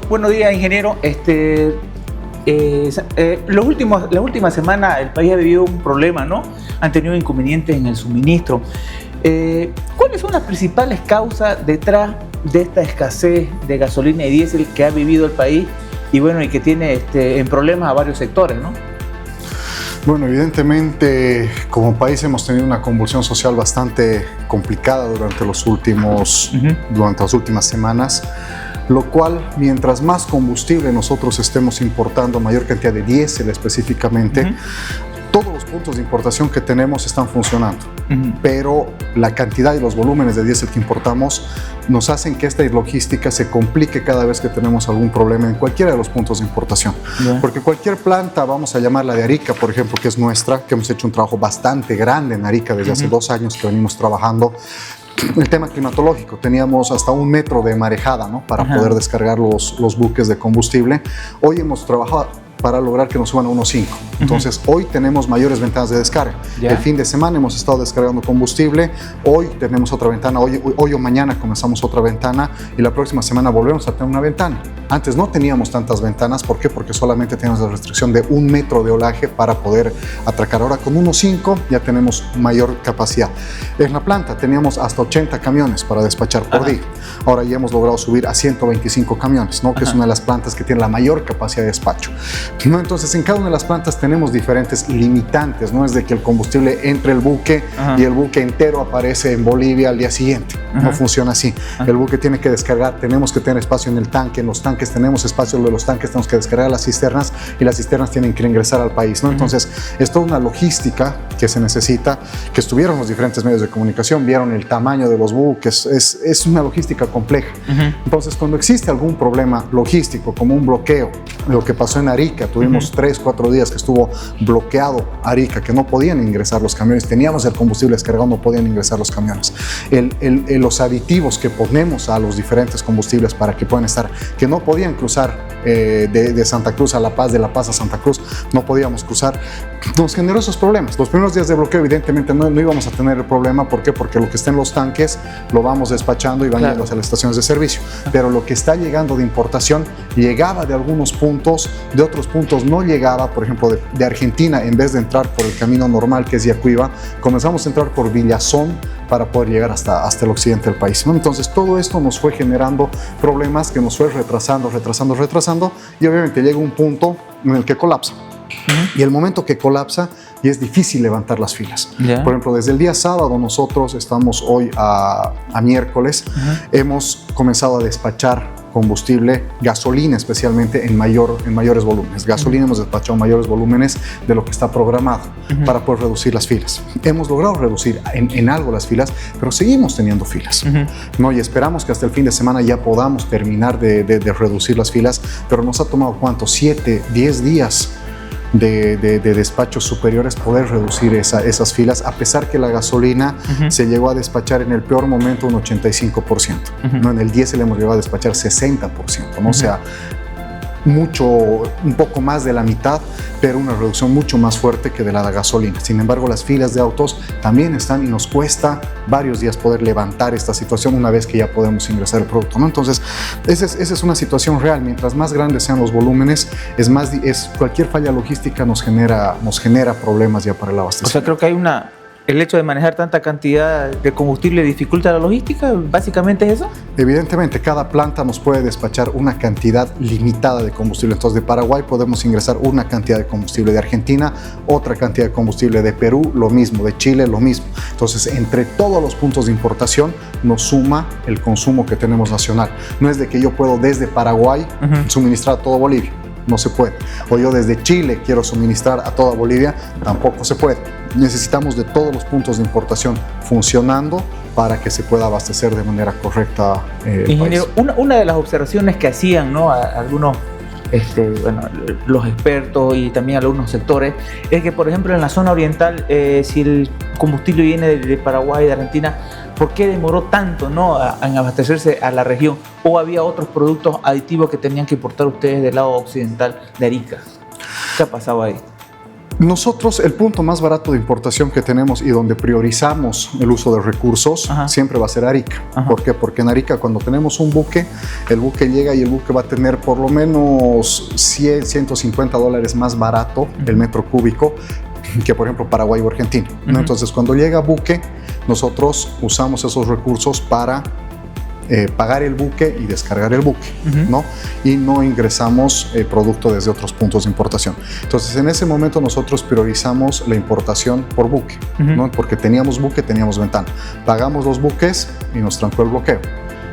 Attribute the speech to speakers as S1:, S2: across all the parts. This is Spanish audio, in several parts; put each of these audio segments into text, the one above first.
S1: Buenos días, ingeniero. La última semana el país ha vivido un problema, ¿no? Han tenido inconvenientes en el suministro. ¿Cuáles son las principales causas detrás de esta escasez de gasolina y diésel que ha vivido el país y que tiene en problemas a varios sectores, ¿no?
S2: Bueno, evidentemente como país hemos tenido una convulsión social bastante complicada durante las últimas semanas, lo cual, mientras más combustible nosotros estemos importando, mayor cantidad de diésel específicamente, todos los puntos de importación que tenemos están funcionando, pero la cantidad y los volúmenes de diésel que importamos nos hacen que esta logística se complique cada vez que tenemos algún problema en cualquiera de los puntos de importación. Porque cualquier planta, vamos a llamarla de Arica, por ejemplo, que es nuestra, que hemos hecho un trabajo bastante grande en Arica desde hace 2 años que venimos trabajando. El tema climatológico, teníamos hasta 1 metro de marejada, ¿no? Para poder descargar los buques de combustible. Hoy hemos trabajado para lograr que nos suban a 1.5. Entonces, hoy tenemos mayores ventanas de descarga. El fin de semana hemos estado descargando combustible, hoy tenemos otra ventana, hoy o mañana comenzamos otra ventana y la próxima semana volvemos a tener una ventana. Antes no teníamos tantas ventanas, ¿por qué? Porque solamente teníamos la restricción de 1 metro de olaje para poder atracar. Ahora con 1.5 ya tenemos mayor capacidad. En la planta teníamos hasta 80 camiones para despachar por día. Ahora ya hemos logrado subir a 125 camiones, ¿no? Que es una de las plantas que tiene la mayor capacidad de despacho. ¿No? Entonces, en cada una de las plantas tenemos diferentes limitantes, no es de que el combustible entre el buque y el buque entero aparece en Bolivia al día siguiente. No funciona así. El buque tiene que descargar, tenemos que tener espacio en el tanque, en los tanques tenemos espacio de los tanques, tenemos que descargar las cisternas y las cisternas tienen que ingresar al país, ¿no? Entonces, es toda una logística que se necesita, que estuvieron los diferentes medios de comunicación, vieron el tamaño de los buques, es una logística compleja. Entonces, cuando existe algún problema logístico, como un bloqueo, lo que pasó en Arica, tuvimos 3-4 días que estuvo bloqueado Arica, que no podían ingresar los camiones, teníamos el combustible descargado, no podían ingresar los camiones. Los aditivos que ponemos a los diferentes combustibles para que puedan estar, que no podían cruzar de Santa Cruz a La Paz, de La Paz a Santa Cruz, no podíamos cruzar, nos generó esos problemas. Los primeros días de bloqueo evidentemente no íbamos a tener el problema, ¿por qué? Porque lo que está en los tanques lo vamos despachando y van yendo hacia las estaciones de servicio, pero lo que está llegando de importación llegaba de algunos puntos, de otros puntos no llegaba, por ejemplo de Argentina, en vez de entrar por el camino normal que es Yacuiba, comenzamos a entrar por Villazón para poder llegar hasta el occidente del país, ¿no? Entonces todo esto nos fue generando problemas que nos fue retrasando y obviamente llega un punto en el que colapsa. Y el momento que colapsa y es difícil levantar las filas. Por ejemplo, desde el día sábado nosotros estamos hoy a miércoles, hemos comenzado a despachar combustible, gasolina especialmente en mayores volúmenes. Gasolina hemos despachado mayores volúmenes de lo que está programado para poder reducir las filas. Hemos logrado reducir en algo las filas, pero seguimos teniendo filas, ¿no? Y esperamos que hasta el fin de semana ya podamos terminar de reducir las filas, pero nos ha tomado ¿cuánto? 7-10 días de despachos superiores poder reducir esas filas, a pesar que la gasolina se llegó a despachar en el peor momento un 85%, ¿no? En el diésel hemos llegado a despachar 60%, ¿no? O sea, un poco más de la mitad, pero una reducción mucho más fuerte que de la gasolina. Sin embargo, las filas de autos también están y nos cuesta varios días poder levantar esta situación una vez que ya podemos ingresar el producto, ¿no? Entonces, esa es una situación real. Mientras más grandes sean los volúmenes, cualquier falla logística nos genera problemas ya para el abastecimiento.
S1: O sea, creo que el hecho de manejar tanta cantidad de combustible dificulta la logística, ¿básicamente es eso?
S2: Evidentemente, cada planta nos puede despachar una cantidad limitada de combustible. Entonces, de Paraguay podemos ingresar una cantidad de combustible, de Argentina otra cantidad de combustible, de Perú lo mismo, de Chile lo mismo. Entonces, entre todos los puntos de importación nos suma el consumo que tenemos nacional. No es de que yo puedo desde Paraguay suministrar a toda Bolivia. No se puede. O yo desde Chile quiero suministrar a toda Bolivia, tampoco se puede. Necesitamos de todos los puntos de importación funcionando para que se pueda abastecer de manera correcta el
S1: Ingeniero,
S2: país.
S1: Una de las observaciones que hacían, ¿no?, algunos los expertos y también algunos sectores, es que, por ejemplo, en la zona oriental, si el combustible viene de Paraguay, de Argentina, ¿por qué demoró tanto, ¿no?, en abastecerse a la región? ¿O había otros productos aditivos que tenían que importar ustedes del lado occidental de Arica? ¿Qué ha pasado ahí?
S2: Nosotros, el punto más barato de importación que tenemos y donde priorizamos el uso de recursos, siempre va a ser Arica. ¿Por qué? Porque en Arica, cuando tenemos un buque, el buque llega y el buque va a tener por lo menos 100, $150 más barato el metro cúbico que, por ejemplo, Paraguay o Argentina, ¿no? Entonces, cuando llega buque, nosotros usamos esos recursos para pagar el buque y descargar el buque, ¿no? Y no ingresamos producto desde otros puntos de importación. Entonces, en ese momento nosotros priorizamos la importación por buque, ¿no? Porque teníamos buque, teníamos ventana. Pagamos los buques y nos trancó el bloqueo.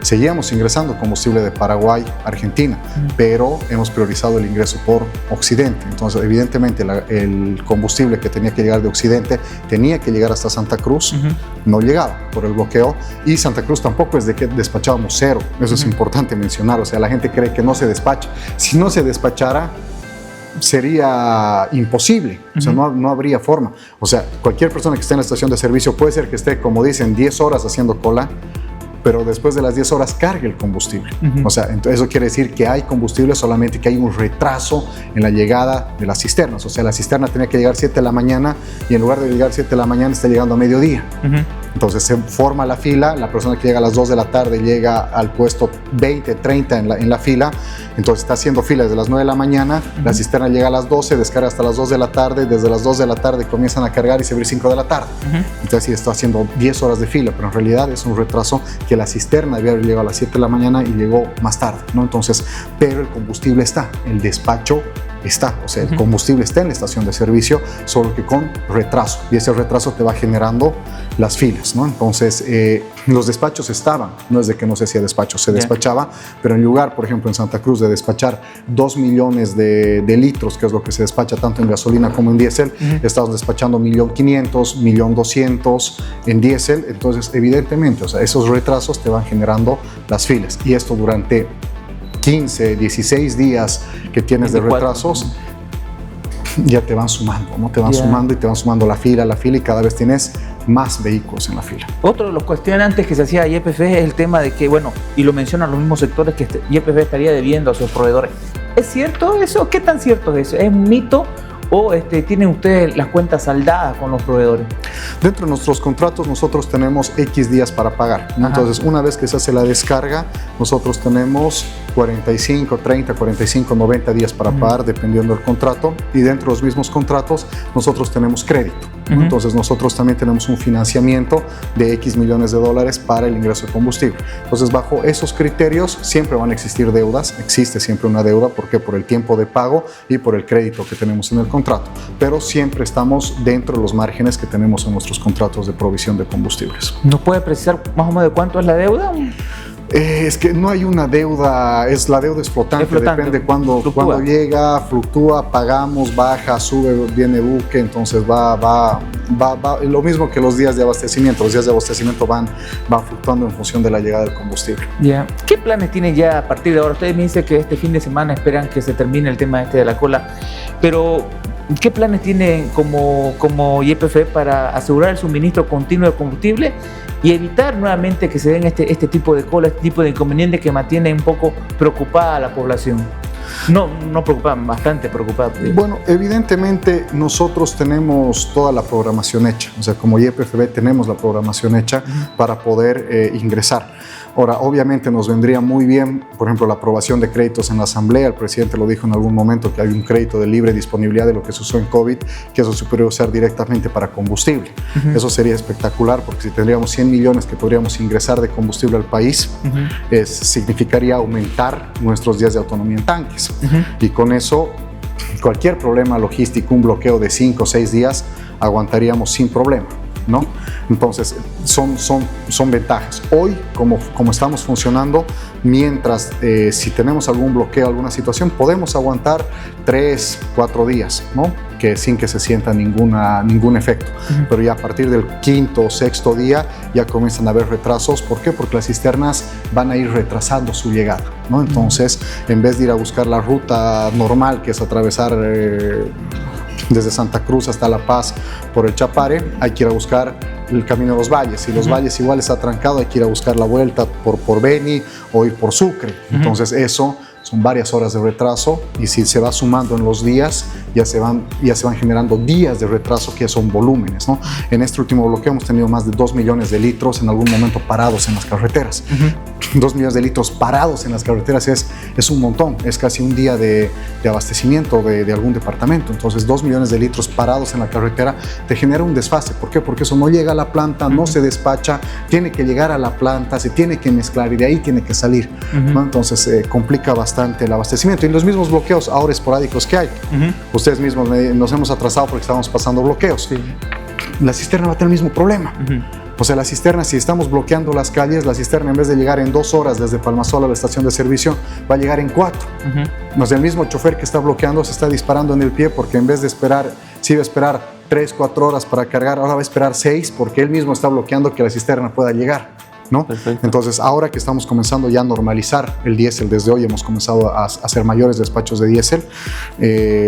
S2: Seguíamos ingresando combustible de Paraguay, Argentina, pero hemos priorizado el ingreso por Occidente. Entonces, evidentemente, el combustible que tenía que llegar de Occidente tenía que llegar hasta Santa Cruz, no llegaba por el bloqueo, y Santa Cruz tampoco es de que despachábamos cero. Eso es importante mencionar. O sea, la gente cree que no se despacha. Si no se despachara, sería imposible, o sea, no habría forma. O sea, cualquier persona que esté en la estación de servicio puede ser que esté, como dicen, 10 horas haciendo cola, pero después de las 10 horas cargue el combustible. O sea, entonces eso quiere decir que hay combustible, solamente que hay un retraso en la llegada de las cisternas. O sea, la cisterna tenía que llegar 7 de la mañana y en lugar de llegar 7 de la mañana está llegando a mediodía. Entonces se forma la fila, la persona que llega a las 2 de la tarde llega al puesto 20, 30 en la fila, entonces está haciendo fila desde las 9 de la mañana, la cisterna llega a las 12, descarga hasta las 2 de la tarde, desde las 2 de la tarde comienzan a cargar y se abre 5 de la tarde. Entonces sí está haciendo 10 horas de fila, pero en realidad es un retraso que la cisterna debía haber llegado a las 7 de la mañana y llegó más tarde, ¿no? Entonces, pero el combustible está, el despacho está, o sea, el combustible está en la estación de servicio, solo que con retraso, y ese retraso te va generando las filas, ¿no? Entonces, los despachos estaban, no es de que no se hacía despacho, se despachaba, pero en lugar, por ejemplo, en Santa Cruz, de despachar 2 millones de litros, que es lo que se despacha tanto en gasolina como en diésel, estamos despachando 1.500.000, 1.200.000 en diésel. Entonces, evidentemente, o sea, esos retrasos te van generando las filas, y esto durante 15, 16 días que tienes de retrasos, ya te van sumando, ¿no? Te van sumando y te van sumando la fila, y cada vez tienes más vehículos en la fila.
S1: Otro de los cuestionantes que se hacía a YPF es el tema de que, bueno, y lo mencionan los mismos sectores, que YPF estaría debiendo a sus proveedores. ¿Es cierto eso? ¿Qué tan cierto es eso? ¿Es un mito o tienen ustedes las cuentas saldadas con los proveedores?
S2: Dentro de nuestros contratos nosotros tenemos X días para pagar, ¿no? Entonces, una vez que se hace la descarga, nosotros tenemos 45, 30, 45, 90 días para pagar, dependiendo del contrato, y dentro de los mismos contratos nosotros tenemos crédito, ¿no? Entonces, nosotros también tenemos un financiamiento de X millones de dólares para el ingreso de combustible. Entonces, bajo esos criterios siempre van a existir deudas, existe siempre una deuda, ¿por qué? Por el tiempo de pago y por el crédito que tenemos en el contrato, pero siempre estamos dentro de los márgenes que tenemos en nuestros contratos de provisión de combustibles.
S1: ¿Nos puede precisar más o menos de cuánto es la deuda?
S2: Es que no hay una deuda, la deuda es flotante, depende cuando llega, fluctúa, pagamos, baja, sube, viene buque, entonces va lo mismo que los días de abastecimiento. Los días de abastecimiento van fluctuando en función de la llegada del combustible.
S1: ¿Qué planes tienen ya a partir de ahora? Ustedes me dicen que este fin de semana esperan que se termine el tema de la cola, pero ¿qué planes tienen como YPF para asegurar el suministro continuo de combustible y evitar nuevamente que se den este tipo de cola, este tipo de inconvenientes que mantienen un poco preocupada a la población? No preocupada, bastante preocupada.
S2: Bueno, evidentemente nosotros tenemos toda la programación hecha, o sea, como YPFB tenemos la programación hecha para poder ingresar. Ahora, obviamente nos vendría muy bien, por ejemplo, la aprobación de créditos en la Asamblea. El presidente lo dijo en algún momento, que hay un crédito de libre disponibilidad de lo que se usó en COVID, que eso se podría usar directamente para combustible. Eso sería espectacular, porque si tendríamos 100 millones que podríamos ingresar de combustible al país, significaría aumentar nuestros días de autonomía en tanques. Y con eso, cualquier problema logístico, un bloqueo de 5 o 6 días, aguantaríamos sin problema, ¿no? Entonces, son ventajas. Hoy, como estamos funcionando, mientras si tenemos algún bloqueo, alguna situación, podemos aguantar 3, 4 días, ¿no? Sin que se sienta ningún efecto. Pero ya a partir del 5º o 6º día ya comienzan a haber retrasos. ¿Por qué? Porque las cisternas van a ir retrasando su llegada, ¿no? Entonces, en vez de ir a buscar la ruta normal, que es atravesar desde Santa Cruz hasta La Paz por el Chapare, hay que ir a buscar el camino de los valles, y los valles igual está trancado, hay que ir a buscar la vuelta por Beni o ir por Sucre. Entonces eso son varias horas de retraso, y si se va sumando en los días, ya se van generando días de retraso, que son volúmenes, ¿no? En este último bloqueo hemos tenido más de 2 millones de litros en algún momento parados en las carreteras. 2 millones de litros parados en las carreteras es un montón, es casi un día de abastecimiento de algún departamento. Entonces 2 millones de litros parados en la carretera te genera un desfase. ¿Por qué? Porque eso no llega a la planta, no se despacha, tiene que llegar a la planta, se tiene que mezclar y de ahí tiene que salir, ¿no? Entonces complica bastante el abastecimiento, y los mismos bloqueos ahora esporádicos que hay. Ustedes mismos nos hemos atrasado porque estábamos pasando bloqueos. La cisterna va a tener el mismo problema. O sea, la cisterna, si estamos bloqueando las calles, la cisterna, en vez de llegar en 2 horas desde Palmasol a la estación de servicio, va a llegar en 4. O sea, el mismo chofer que está bloqueando se está disparando en el pie, porque en vez de esperar, si iba a esperar 3, 4 horas para cargar, ahora va a esperar 6, porque él mismo está bloqueando que la cisterna pueda llegar, ¿no? Entonces, ahora que estamos comenzando ya a normalizar el diésel, desde hoy hemos comenzado a hacer mayores despachos de diésel,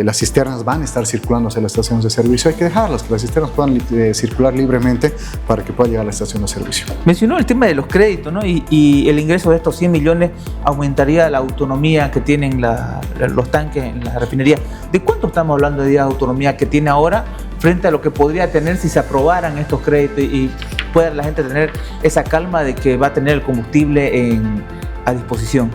S2: las cisternas van a estar circulando hacia las estaciones de servicio. Hay que dejarlas, que las cisternas puedan circular libremente para que pueda llegar a la estación de servicio.
S1: Mencionó el tema de los créditos, ¿no? Y el ingreso de estos 100 millones aumentaría la autonomía que tienen los tanques en la refinería. ¿De cuánto estamos hablando de autonomía que tiene ahora frente a lo que podría tener si se aprobaran estos créditos y pueda la gente tener esa calma de que va a tener el combustible a disposición?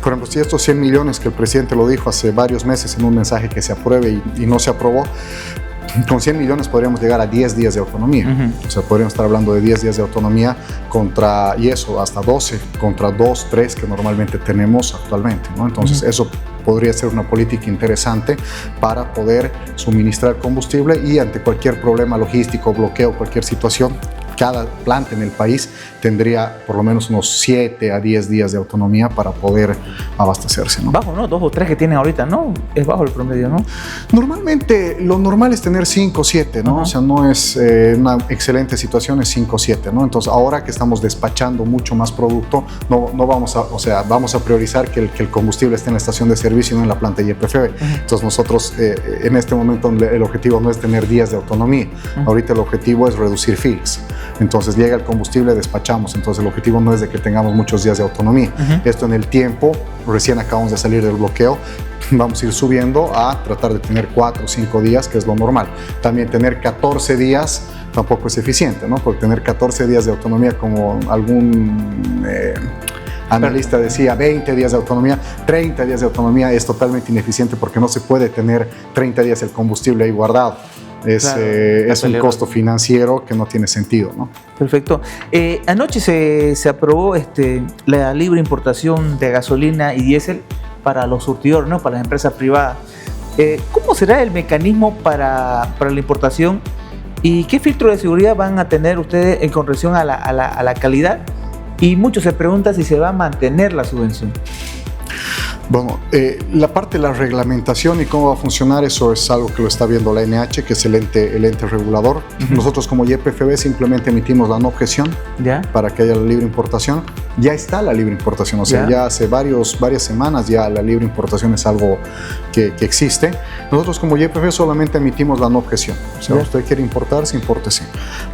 S2: Por ejemplo, si estos 100 millones que el presidente lo dijo hace varios meses en un mensaje que se apruebe y no se aprobó, con 100 millones podríamos llegar a 10 días de autonomía. O sea, podríamos estar hablando de 10 días de autonomía contra, y eso, hasta 12, contra 2, 3 que normalmente tenemos actualmente, ¿no? Entonces, eso podría ser una política interesante para poder suministrar combustible, y ante cualquier problema logístico, bloqueo, cualquier situación, cada planta en el país tendría por lo menos unos 7 a 10 días de autonomía para poder abastecerse, ¿no?
S1: Bajo, ¿no? 2 o 3 que tienen ahorita, ¿no? Es bajo el promedio, ¿no?
S2: Normalmente, lo normal es tener 5 o 7, ¿no? O sea, no es una excelente situación, es 5 o 7, ¿no? Entonces, ahora que estamos despachando mucho más producto, no vamos a, o sea, vamos a priorizar que el combustible esté en la estación de servicio y no en la planta YPFB. Entonces, nosotros en este momento el objetivo no es tener días de autonomía. Ahorita el objetivo es reducir filas. Entonces llega el combustible, despachamos. Entonces el objetivo no es de que tengamos muchos días de autonomía. Esto en el tiempo, recién acabamos de salir del bloqueo, vamos a ir subiendo a tratar de tener 4 o 5 días, que es lo normal. También tener 14 días tampoco es eficiente, ¿no? Porque tener 14 días de autonomía, como algún analista decía, 20 días de autonomía, 30 días de autonomía, es totalmente ineficiente, porque no se puede tener 30 días el combustible ahí guardado. Es un costo financiero que no tiene sentido, ¿no?
S1: Perfecto. Anoche se aprobó la libre importación de gasolina y diésel para los surtidores, ¿no? Para las empresas privadas. ¿Cómo será el mecanismo para la importación y qué filtro de seguridad van a tener ustedes en corrección a la calidad? Y muchos se preguntan si se va a mantener la subvención.
S2: Bueno, la parte de la reglamentación y cómo va a funcionar, eso es algo que lo está viendo la NH, que es el ente regulador. Nosotros como YPFB simplemente emitimos la no objeción para que haya la libre importación. Ya está la libre importación, o sea, ya hace varias semanas ya la libre importación es algo que existe. Nosotros como YPFB solamente emitimos la no objeción. O sea, usted quiere importarse, impórtese.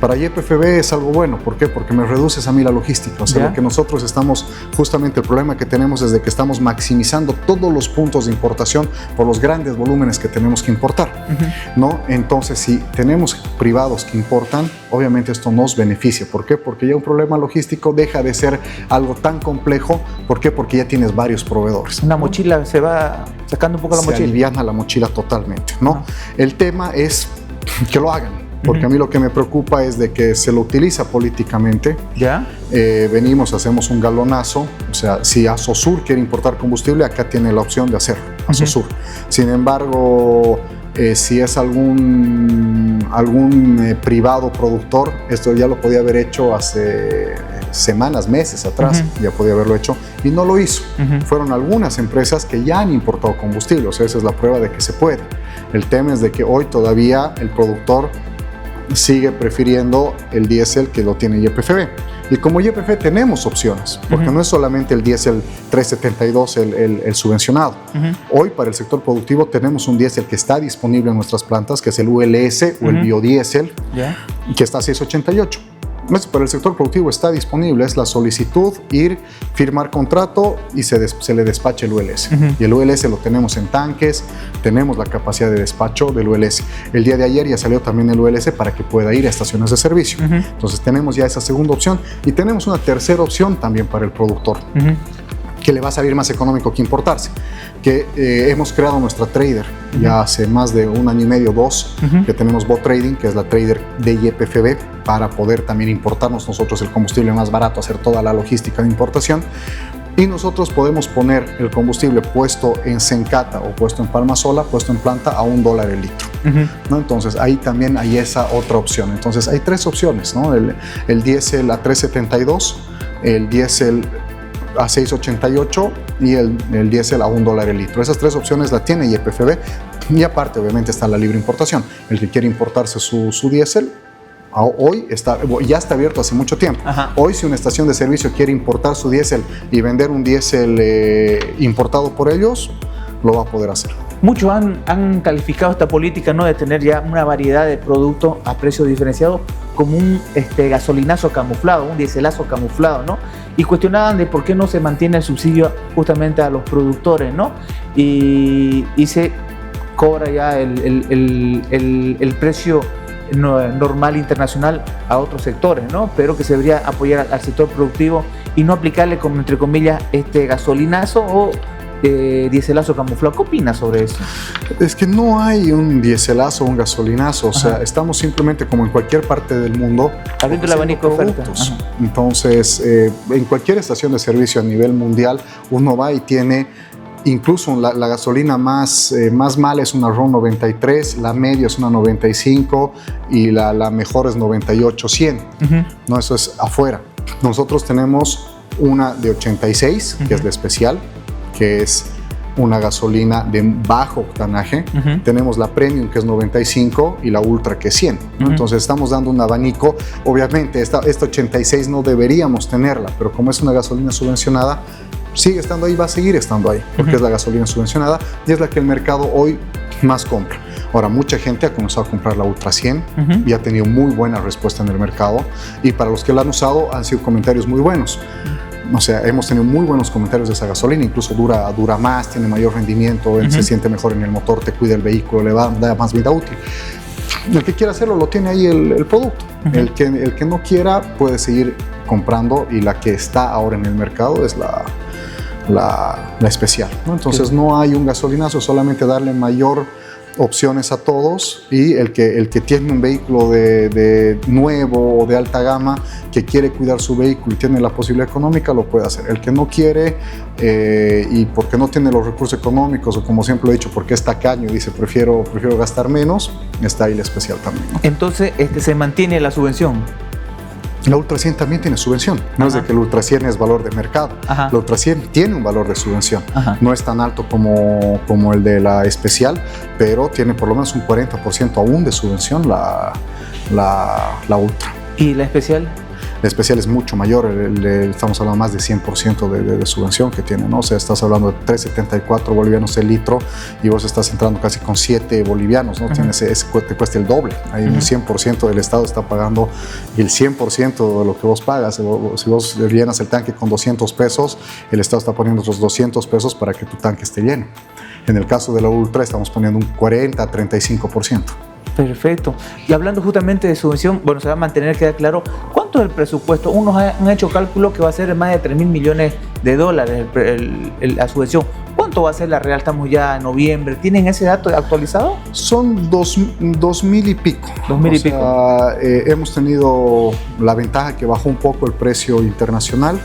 S2: Para YPFB es algo bueno. ¿Por qué? Porque me reduces a mí la logística. O sea, lo que nosotros estamos, justamente el problema que tenemos es de que estamos maximizando todos los puntos de importación por los grandes volúmenes que tenemos que importar, ¿no? Entonces, si tenemos privados que importan, obviamente esto nos beneficia. ¿Por qué? Porque ya un problema logístico deja de ser algo tan complejo. ¿Por qué? Porque ya tienes varios proveedores.
S1: Una mochila se va sacando un poco la mochila.
S2: Se aliviana la mochila totalmente, ¿no? El tema es que lo hagan. Porque a mí lo que me preocupa es de que se lo utiliza políticamente. Venimos, hacemos un galonazo. O sea, si Asosur quiere importar combustible, acá tiene la opción de hacerlo, Asosur. Sin embargo, si es algún privado productor, esto ya lo podía haber hecho hace semanas, meses atrás, ya podía haberlo hecho y no lo hizo. Fueron algunas empresas que ya han importado combustible, o sea, esa es la prueba de que se puede. El tema es de que hoy todavía el productor sigue prefiriendo el diésel que lo tiene YPFB. Y como YPFB tenemos opciones, porque no es solamente el diésel 372 el subvencionado. Hoy para el sector productivo tenemos un diésel que está disponible en nuestras plantas, que es el ULS o el biodiesel, que está a 688. para el sector productivo está disponible, es la solicitud, ir, firmar contrato y se le despacha el ULS. Y el ULS lo tenemos en tanques, tenemos la capacidad de despacho del ULS. El día de ayer ya salió también el ULS para que pueda ir a estaciones de servicio. Entonces tenemos ya esa segunda opción y tenemos una tercera opción también para el productor. Que le va a salir más económico que importarse, que hemos creado nuestra trader ya hace más de 1 año y medio, 2, que tenemos Bot Trading, que es la trader de YPFB, para poder también importarnos nosotros el combustible más barato, hacer toda la logística de importación, y nosotros podemos poner el combustible puesto en Sencata o puesto en Palmasola, puesto en planta a $1 el litro. ¿No? Entonces ahí también hay esa otra opción. Entonces hay 3 opciones, ¿no? El diésel a 3.72, el diésel a 6.88 y el diésel a $1 el litro. Esas 3 opciones la tiene YPFB, y aparte obviamente está la libre importación. El que quiere importarse su diésel, hoy ya está abierto hace mucho tiempo. Hoy, si una estación de servicio quiere importar su diésel y vender un diésel importado por ellos, lo va a poder hacer.
S1: Muchos han calificado esta política, ¿no?, de tener ya una variedad de productos a precios diferenciados como un gasolinazo camuflado, un diéselazo camuflado, ¿no? Y cuestionaban de por qué no se mantiene el subsidio justamente a los productores, ¿no? Y se cobra ya el precio normal internacional a otros sectores, ¿no? Pero que se debería apoyar al sector productivo y no aplicarle, como entre comillas, gasolinazo o diéselazo camuflado. ¿Qué opinas sobre eso?
S2: Es que no hay un diéselazo o un gasolinazo, o sea, estamos simplemente como en cualquier parte del mundo
S1: abriendo el abanico de
S2: productos. Entonces, en cualquier estación de servicio a nivel mundial, uno va y tiene, incluso la gasolina más mala es una RON 93, la media es una 95 y la mejor es 98-100. No, eso es afuera. Nosotros tenemos una de 86, que es la especial, que es una gasolina de bajo octanaje. Tenemos la Premium, que es 95, y la Ultra, que es 100. Entonces estamos dando un abanico. Obviamente esta 86 no deberíamos tenerla, pero como es una gasolina subvencionada, sigue estando ahí, va a seguir estando ahí, porque es la gasolina subvencionada y es la que el mercado hoy más compra. Ahora, mucha gente ha comenzado a comprar la Ultra 100 y ha tenido muy buena respuesta en el mercado, y para los que la han usado han sido comentarios muy buenos. O sea, hemos tenido muy buenos comentarios de esa gasolina, incluso dura más, tiene mayor rendimiento, se siente mejor en el motor, te cuida el vehículo, le da más vida útil. El que quiera hacerlo lo tiene ahí el producto. El que no quiera puede seguir comprando, y la que está ahora en el mercado es la especial, ¿no? Entonces no hay un gasolinazo, solamente darle mayor opciones a todos, y el que tiene un vehículo de nuevo o de alta gama, que quiere cuidar su vehículo y tiene la posibilidad económica, lo puede hacer. El que no quiere y porque no tiene los recursos económicos, o como siempre lo he dicho, porque es tacaño y dice prefiero gastar menos, está ahí la especial también, ¿no?
S1: Entonces se mantiene la subvención.
S2: La Ultra 100 también tiene subvención. No es de que el Ultra 100 es valor de mercado. La Ultra 100 tiene un valor de subvención. No es tan alto como el de la especial, pero tiene por lo menos un 40% aún de subvención la Ultra.
S1: ¿Y la especial?
S2: La especial es mucho mayor, estamos hablando más de 100% de subvención que tiene, ¿no? O sea, estás hablando de 3.74 bolivianos el litro, y vos estás entrando casi con 7 bolivianos, ¿no? Te cuesta el doble. Ahí un 100% del Estado está pagando, y el 100% de lo que vos pagas, si vos llenas el tanque con 200 pesos, el Estado está poniendo otros 200 pesos para que tu tanque esté lleno. En el caso de la Ultra estamos poniendo un 40-35%.
S1: Perfecto. Y hablando justamente de subvención, bueno, se va a mantener, queda claro, ¿cuánto es el presupuesto? Unos han hecho cálculo que va a ser más de $3.000 millones la subvención. ¿Cuánto va a ser la real? Estamos ya en noviembre. ¿Tienen ese dato actualizado?
S2: Son 2.000 y pico.
S1: 2.000 y pico.
S2: Hemos tenido la ventaja que bajó un poco el precio internacional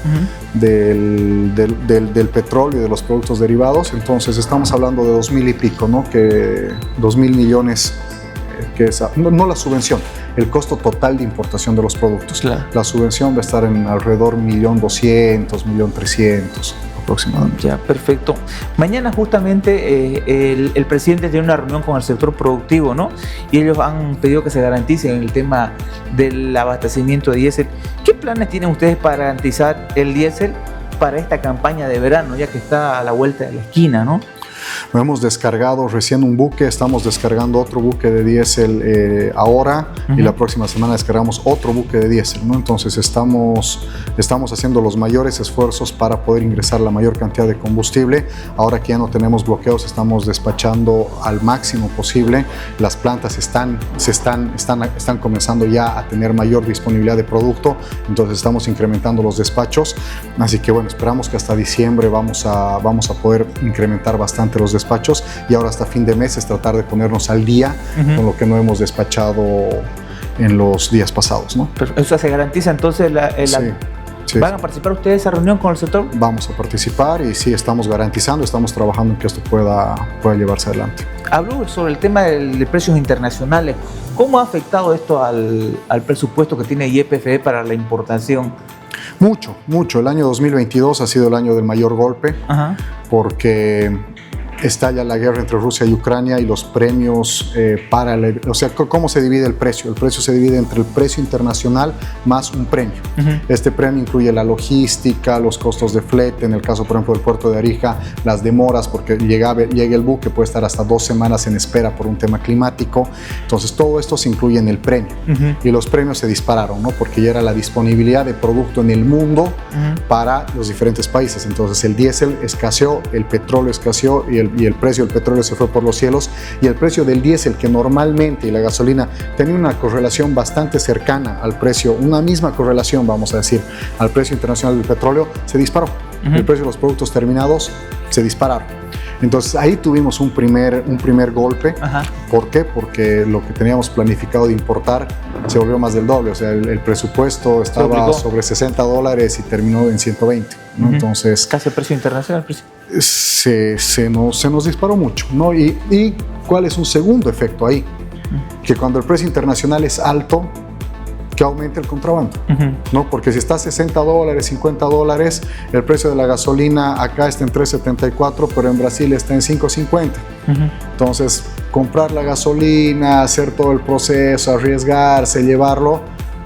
S2: del petróleo y de los productos derivados. Entonces estamos hablando de 2.000 y pico, ¿no? Que 2.000 millones, que es no la subvención, el costo total de importación de los productos. Claro. La subvención va a estar en alrededor 1.200.000, 1.300.000 aproximadamente.
S1: Ya, perfecto. Mañana justamente el presidente tiene una reunión con el sector productivo, ¿no? Y ellos han pedido que se garantice el tema del abastecimiento de diésel. ¿Qué planes tienen ustedes para garantizar el diésel para esta campaña de verano, ya que está a la vuelta de la esquina, ¿no?
S2: Hemos descargado recién un buque, estamos descargando otro buque de diésel ahora, y la próxima semana descargamos otro buque de diésel, ¿no? Entonces estamos haciendo los mayores esfuerzos para poder ingresar la mayor cantidad de combustible. Ahora que ya no tenemos bloqueos, estamos despachando al máximo posible. Las plantas están comenzando ya a tener mayor disponibilidad de producto, entonces estamos incrementando los despachos. Así que bueno, esperamos que hasta diciembre vamos a poder incrementar bastante los despachos, y ahora hasta fin de mes es tratar de ponernos al día con lo que no hemos despachado en los días pasados, ¿no?
S1: Pero eso se garantiza entonces
S2: Sí,
S1: ¿Van a participar ustedes de esa reunión con el sector?
S2: Vamos a participar y sí, estamos garantizando, estamos trabajando en que esto pueda llevarse adelante.
S1: Habló sobre el tema de precios internacionales. ¿Cómo ha afectado esto al presupuesto que tiene YPFB para la importación? Mucho. El año 2022 ha sido el año del mayor golpe, porque estalla la guerra entre Rusia y Ucrania, y los premios o sea, ¿cómo se divide el precio? El precio se divide entre el precio internacional más un premio. Este premio incluye la logística, los costos de flete, en el caso, por ejemplo, del puerto de Arija, las demoras, porque llega el buque, puede estar hasta 2 semanas en espera por un tema climático. Entonces, todo esto se incluye en el premio. Y los premios se dispararon, ¿no? Porque ya era la disponibilidad de producto en el mundo para los diferentes países. Entonces, el diésel escaseó, el petróleo escaseó, y el precio del petróleo se fue por los cielos, y el precio del diésel, que normalmente, y la gasolina, tenía una correlación bastante cercana al precio, una misma correlación, vamos a decir, al precio internacional del petróleo, se disparó. El precio de los productos terminados se dispararon. Entonces ahí tuvimos un primer golpe. ¿Por qué? Porque lo que teníamos planificado de importar se volvió más del doble. O sea, el presupuesto estaba sobre $60 y terminó en 120, ¿no? Entonces, casi el precio internacional.
S2: Se nos disparó mucho, ¿no? ¿Y cuál es un segundo efecto ahí? Que cuando el precio internacional es alto, que aumente el contrabando, ¿no? Porque si está a $60, $50, el precio de la gasolina acá está en 3.74, pero en Brasil está en 5.50. Entonces, comprar la gasolina, hacer todo el proceso, arriesgarse, llevarlo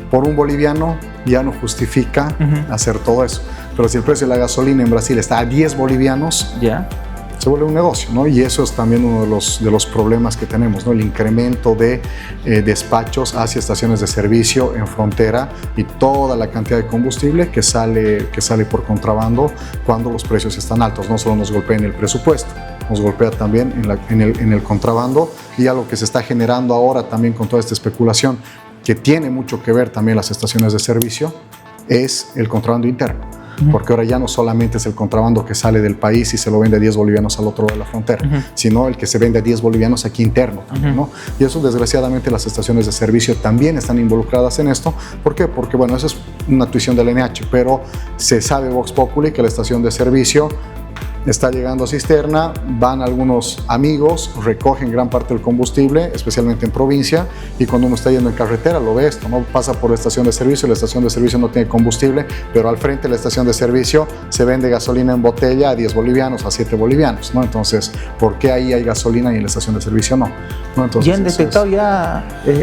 S2: por un boliviano, ya no justifica hacer todo eso. Pero si el precio de la gasolina en Brasil está a 10 bolivianos, se vuelve un negocio, ¿no? Y eso es también uno de los problemas que tenemos, ¿no? El incremento de despachos hacia estaciones de servicio en frontera, y toda la cantidad de combustible que sale por contrabando cuando los precios están altos. No solo nos golpea en el presupuesto, nos golpea también en el contrabando, y algo que se está generando ahora también con toda esta especulación, que tiene mucho que ver también las estaciones de servicio, es el contrabando interno. Porque ahora ya no solamente es el contrabando que sale del país y se lo vende a 10 bolivianos al otro lado de la frontera, sino el que se vende a 10 bolivianos aquí interno también, ¿no? Y eso, desgraciadamente, las estaciones de servicio también están involucradas en esto. ¿Por qué? Porque, bueno, eso es una tuición del NH, pero se sabe Vox Populi que la estación de servicio está llegando a cisterna, van algunos amigos, recogen gran parte del combustible, especialmente en provincia, y cuando uno está yendo en carretera lo ve esto, ¿no? Pasa por la estación de servicio, la estación de servicio no tiene combustible, pero al frente de la estación de servicio se vende gasolina en botella a 10 bolivianos, a 7 bolivianos, ¿no? Entonces, ¿por qué ahí hay gasolina y en la estación de servicio no? Entonces,
S1: ¿ya han detectado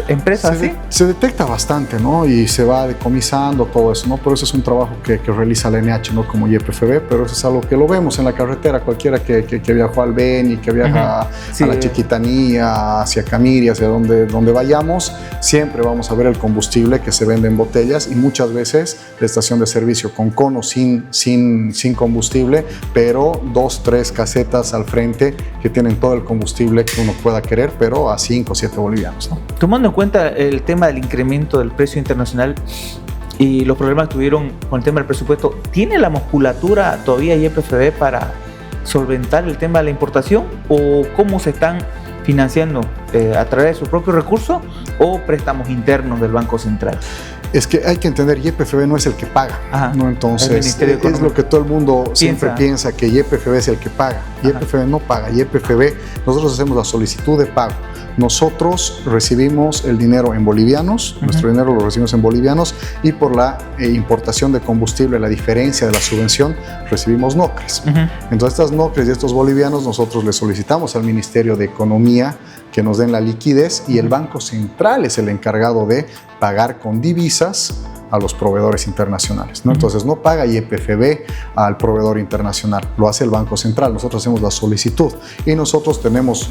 S1: empresas así?
S2: Se detecta bastante, ¿no? Y se va decomisando todo eso, ¿no? Por eso es un trabajo que realiza la NH, ¿no? Como YPFB, pero eso es algo que lo vemos en la carretera. Cualquiera que viajó al Beni, que viaja a la Chiquitanía, hacia Camiri, hacia donde vayamos, siempre vamos a ver el combustible que se vende en botellas, y muchas veces la estación de servicio con cono sin combustible, pero 2, 3 casetas al frente que tienen todo el combustible que uno pueda querer, pero a 5 o 7 bolivianos, ¿no?
S1: Tomando en cuenta el tema del incremento del precio internacional y los problemas que tuvieron con el tema del presupuesto, ¿tiene la musculatura todavía YPFB para solventar el tema de la importación, o cómo se están financiando a través de sus propios recursos o préstamos internos del Banco Central?
S2: Es que hay que entender, YPFB no es el que paga, ¿no? Entonces, es lo que todo el mundo siempre piensa, que YPFB es el que paga. YPFB no paga. YPFB, nosotros hacemos la solicitud de pago. Nosotros recibimos el dinero en bolivianos, nuestro dinero lo recibimos en bolivianos, y por la importación de combustible, la diferencia de la subvención, recibimos NOCRES. Entonces, estas NOCRES y estos bolivianos, nosotros le solicitamos al Ministerio de Economía que nos den la liquidez, y el Banco Central es el encargado de pagar con divisas a los proveedores internacionales, ¿no? Entonces no paga YPFB al proveedor internacional, lo hace el Banco Central. Nosotros hacemos la solicitud y nosotros tenemos,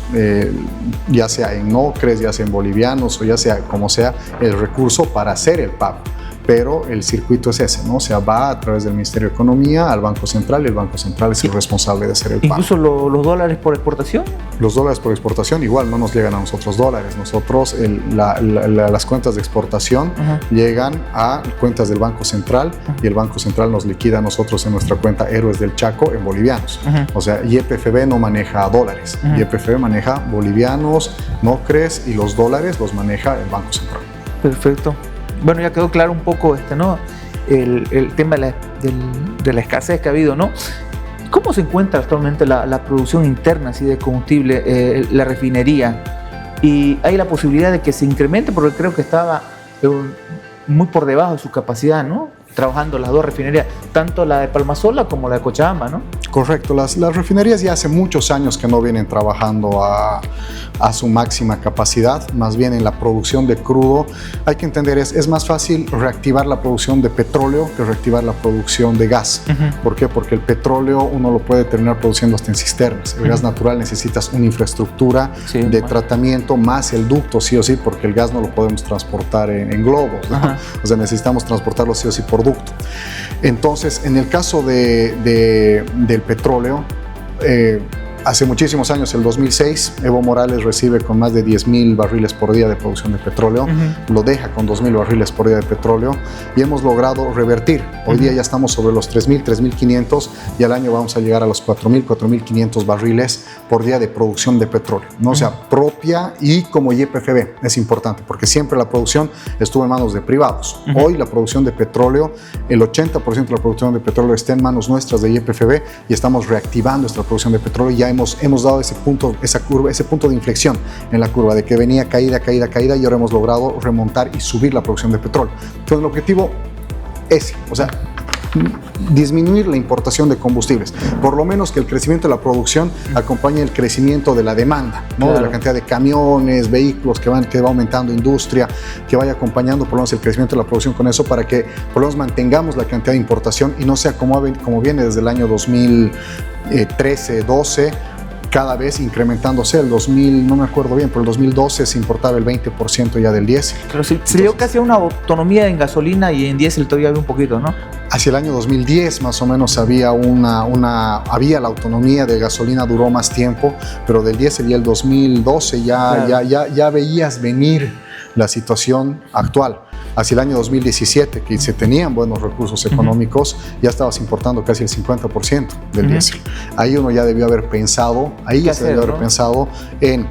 S2: ya sea en ocres, ya sea en bolivianos o ya sea como sea, el recurso para hacer el pago. Pero el circuito es ese, ¿no? O sea, va a través del Ministerio de Economía al Banco Central y el Banco Central es el responsable de hacer el pago.
S1: ¿Incluso los dólares por exportación?
S2: Los dólares por exportación igual no nos llegan a nosotros dólares. Nosotros, las cuentas de exportación llegan a cuentas del Banco Central y el Banco Central nos liquida a nosotros en nuestra cuenta Héroes del Chaco en bolivianos. O sea, YPFB no maneja dólares. YPFB maneja bolivianos, nocres y los dólares los maneja el Banco Central.
S1: Perfecto. Bueno, ya quedó claro un poco ¿no? el tema de la escasez que ha habido, ¿no? ¿Cómo se encuentra actualmente la producción interna así de combustible, la refinería? ¿Y hay la posibilidad de que se incremente? Porque creo que estaba muy por debajo de su capacidad, ¿no? Trabajando las dos refinerías, tanto la de Palmasola como la de Cochabamba, ¿no?
S2: Correcto, las refinerías ya hace muchos años que no vienen trabajando a su máxima capacidad, más bien en la producción de crudo. Hay que entender, es más fácil reactivar la producción de petróleo que reactivar la producción de gas. ¿Por qué? Porque el petróleo uno lo puede terminar produciendo hasta en cisternas. El gas natural necesitas una infraestructura de tratamiento más el ducto, sí o sí, porque el gas no lo podemos transportar en globos, ¿no? O sea, necesitamos transportarlo sí o sí por ducto. Entonces, en el caso del petróleo, hace muchísimos años, el 2006, Evo Morales recibe con más de 10,000 barriles por día de producción de petróleo, lo deja con 2,000 barriles por día de petróleo y hemos logrado revertir. Hoy día ya estamos sobre los 3,000, 3,500 y al año vamos a llegar a los 4,000, 4,500 barriles por día de producción de petróleo, ¿no? O sea, propia y como YPFB. Es importante porque siempre la producción estuvo en manos de privados. Hoy la producción de petróleo, el 80% de la producción de petróleo está en manos nuestras de YPFB y estamos reactivando esta producción de petróleo y ya hemos dado ese punto de inflexión en la curva de que venía caída y ahora hemos logrado remontar y subir la producción de petróleo. Entonces el objetivo es, o sea, disminuir la importación de combustibles, por lo menos que el crecimiento de la producción acompañe el crecimiento de la demanda, ¿no? De la cantidad de camiones, vehículos que va aumentando, industria, que vaya acompañando por lo menos el crecimiento de la producción con eso para que por lo menos mantengamos la cantidad de importación y no sea como viene desde el año 2013, 12, cada vez incrementándose. El 2000, no me acuerdo bien, pero el 2012 se importaba el 20% ya del diésel.
S1: Pero se llegó casi a una autonomía en gasolina y en diésel todavía había un poquito, ¿no?
S2: Hacia el año 2010 más o menos había había la autonomía de gasolina, duró más tiempo, pero del diésel ya el 2012 ya veías venir la situación actual. Hacia el año 2017, que se tenían buenos recursos económicos, ya estabas importando casi el 50% del diésel. Ahí uno ya debió haber pensado, pensado en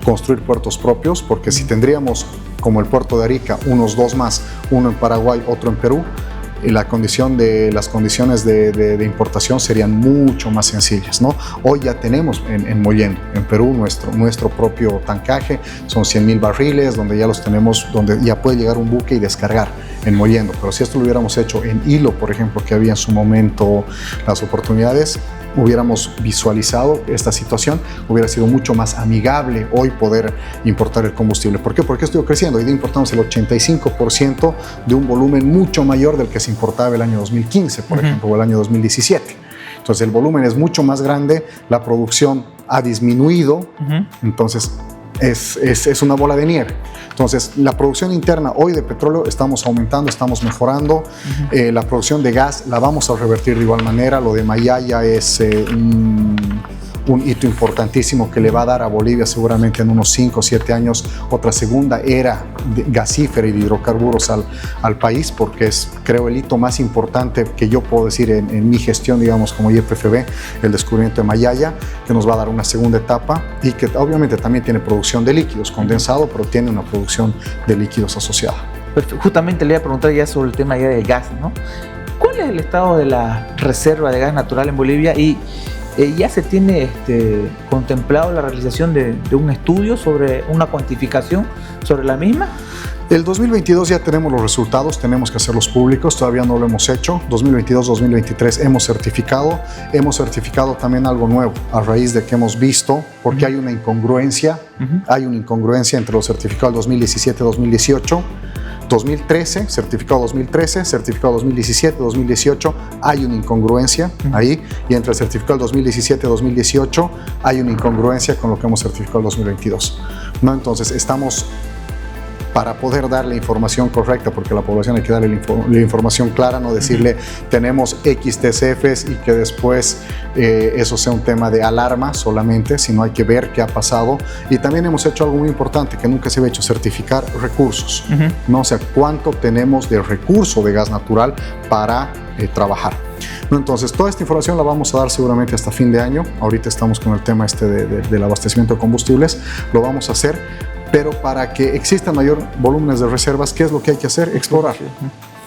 S2: construir puertos propios, porque si tendríamos, como el puerto de Arica, unos dos más, uno en Paraguay, otro en Perú, las condiciones de importación serían mucho más sencillas, ¿no? Hoy ya tenemos en Mollendo, en Perú, nuestro propio tancaje, son 100,000 barriles, donde ya los tenemos, donde ya puede llegar un buque y descargar en Mollendo. Pero si esto lo hubiéramos hecho en Hilo, por ejemplo, que había en su momento las oportunidades, hubiéramos visualizado esta situación, hubiera sido mucho más amigable hoy poder importar el combustible. ¿Por qué? Porque estoy creciendo. Hoy día importamos el 85% de un volumen mucho mayor del que se importaba el año 2015, por ejemplo, o el año 2017. Entonces el volumen es mucho más grande, la producción ha disminuido, entonces es una bola de nieve. Entonces, la producción interna hoy de petróleo estamos aumentando, estamos mejorando. La producción de gas la vamos a revertir de igual manera. Lo de Mayaya es un hito importantísimo que le va a dar a Bolivia seguramente en unos 5 o 7 años otra segunda era gasífera y de hidrocarburos al país, porque es, creo, el hito más importante que yo puedo decir en mi gestión, digamos, como YPFB, el descubrimiento de Mayaya, que nos va a dar una segunda etapa y que obviamente también tiene producción de líquidos, condensado, pero tiene una producción de líquidos asociada.
S1: Justamente le iba a preguntar ya sobre el tema ya del gas, ¿no? ¿Cuál es el estado de la reserva de gas natural en Bolivia? Y ya se tiene contemplado la realización de un estudio sobre una cuantificación sobre la misma.
S2: El 2022 ya tenemos los resultados, tenemos que hacerlos públicos, todavía no lo hemos hecho. 2022-2023 hemos certificado también algo nuevo a raíz de que hemos visto, porque hay una incongruencia entre los certificados 2017-2018. 2013, certificado 2013, certificado 2017, 2018, hay una incongruencia ahí, y entre el certificado 2017 y 2018 hay una incongruencia con lo que hemos certificado el 2022, ¿no? Entonces estamos, para poder dar la información correcta, porque a la población hay que darle la información clara, no decirle tenemos X TCFs y que después eso sea un tema de alarma solamente, sino hay que ver qué ha pasado. Y también hemos hecho algo muy importante que nunca se había hecho: certificar recursos, ¿no? O sea, cuánto tenemos de recurso de gas natural para trabajar. ¿No? Entonces, toda esta información la vamos a dar seguramente hasta fin de año. Ahorita estamos con el tema del abastecimiento de combustibles, lo vamos a hacer. Pero para que existan mayor volúmenes de reservas, ¿qué es lo que hay que hacer? Explorar.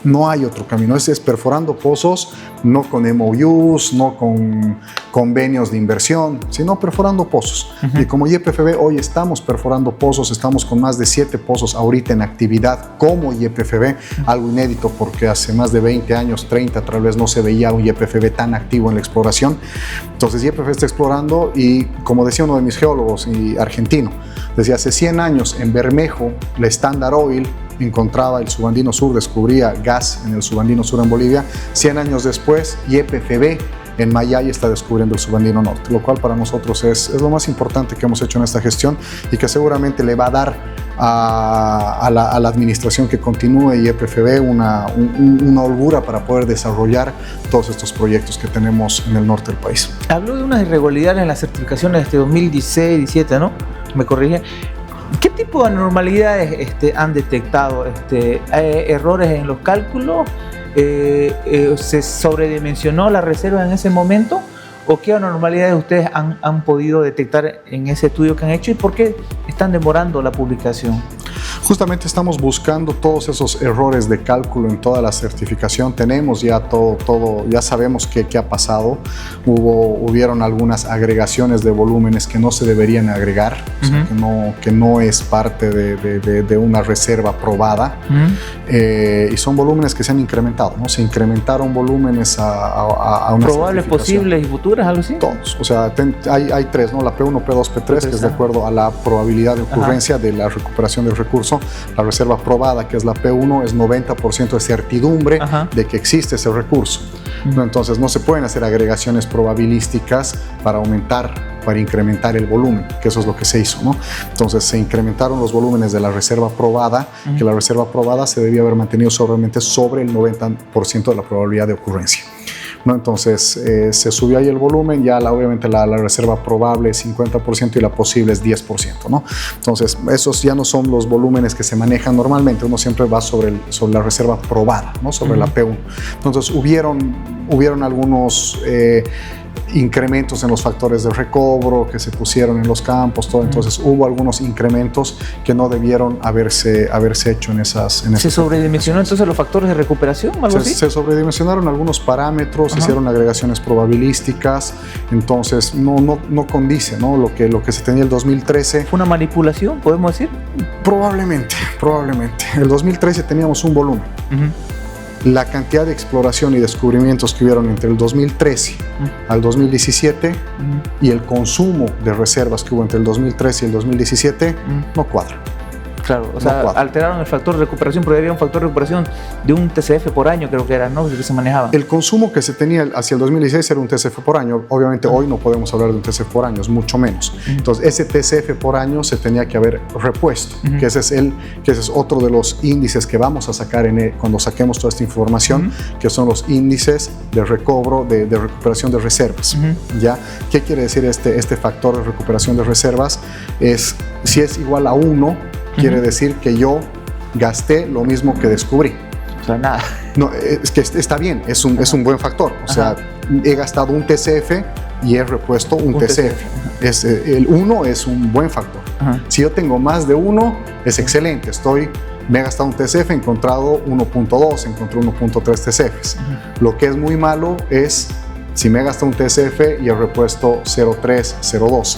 S2: No hay otro camino. Es perforando pozos, no con MOUs, no con convenios de inversión, sino perforando pozos. Y como YPFB hoy estamos perforando pozos, estamos con más de 7 pozos ahorita en actividad como YPFB, algo inédito porque hace más de 20 años, 30 tal vez, no se veía un YPFB tan activo en la exploración. Entonces YPFB está explorando y, como decía uno de mis geólogos y argentino, desde hace 100 años en Bermejo, la Standard Oil encontraba el subandino sur, descubría gas en el subandino sur en Bolivia. 100 años después, YPFB en Mayay está descubriendo el subandino norte, lo cual para nosotros es lo más importante que hemos hecho en esta gestión y que seguramente le va a dar a la administración que continúe YPFB una holgura para poder desarrollar todos estos proyectos que tenemos en el norte del país.
S1: Habló de unas irregularidades en las certificaciones de 2016-17, ¿no? Me corrige. ¿Qué tipo de anormalidades han detectado? ¿Errores en los cálculos? ¿Se sobredimensionó la reserva en ese momento? ¿O qué anormalidades ustedes han podido detectar en ese estudio que han hecho y por qué están demorando la publicación?
S2: Justamente estamos buscando todos esos errores de cálculo en toda la certificación. Tenemos ya todo, ya sabemos qué ha pasado. Hubieron algunas agregaciones de volúmenes que no se deberían agregar, o sea, que no es parte de una reserva aprobada. Y son volúmenes que se han incrementado, ¿no? Se incrementaron volúmenes a una
S1: ¿probables, posibles y futuras, algo así?
S2: Todos. O sea, hay 3, ¿no? La P1, P2, P3, que es de acuerdo a la probabilidad de ocurrencia de la recuperación del recurso. La reserva probada, que es la P1, es 90% de certidumbre de que existe ese recurso. ¿No? Entonces no se pueden hacer agregaciones probabilísticas para incrementar el volumen, que eso es lo que se hizo, ¿no? Entonces se incrementaron los volúmenes de la reserva probada, que la reserva probada se debía haber mantenido sobre el 90% de la probabilidad de ocurrencia, ¿no? Entonces se subió ahí el volumen, ya obviamente la reserva probable es 50% y la posible es 10%, ¿no? Entonces esos ya no son los volúmenes que se manejan normalmente, uno siempre va sobre la reserva probada, ¿no? Sobre la P1. Entonces hubieron algunos incrementos en los factores de recobro que se pusieron en los campos, todo. Entonces hubo algunos incrementos que no debieron haberse hecho en esas
S1: ¿Se sobredimensionó entonces los factores de recuperación?
S2: Se sobredimensionaron algunos parámetros, hicieron agregaciones probabilísticas, entonces no condice, ¿no? Lo que se tenía el 2013.
S1: ¿Fue una manipulación, podemos decir?
S2: Probablemente. El 2013 teníamos un volumen. La cantidad de exploración y descubrimientos que hubieron entre el 2013 al 2017 y el consumo de reservas que hubo entre el 2013 y el 2017 no cuadra.
S1: Claro, o sea, alteraron el factor de recuperación, porque había un factor de recuperación de un TCF por año, creo que era, ¿no? Que se manejaba.
S2: El consumo que se tenía hacia el 2016 era un TCF por año. Obviamente hoy no podemos hablar de un TCF por año, es mucho menos. Entonces ese TCF por año se tenía que haber repuesto, que ese es otro de los índices que vamos a sacar cuando saquemos toda esta información, que son los índices de recobro, de recuperación de reservas. ¿Ya? ¿Qué quiere decir este factor de recuperación de reservas? Si es igual a 1, quiere decir que yo gasté lo mismo que descubrí.
S1: O sea, nada.
S2: No, es que está bien, es un buen factor. O sea, he gastado un TCF y he repuesto un TCF. El 1 es un buen factor. Si yo tengo más de 1, es excelente. Me he gastado un TCF, he encontrado 1.2, encontré 1.3 TCFs. Lo que es muy malo es si me he gastado un TCF y he repuesto 0.3, 0.2,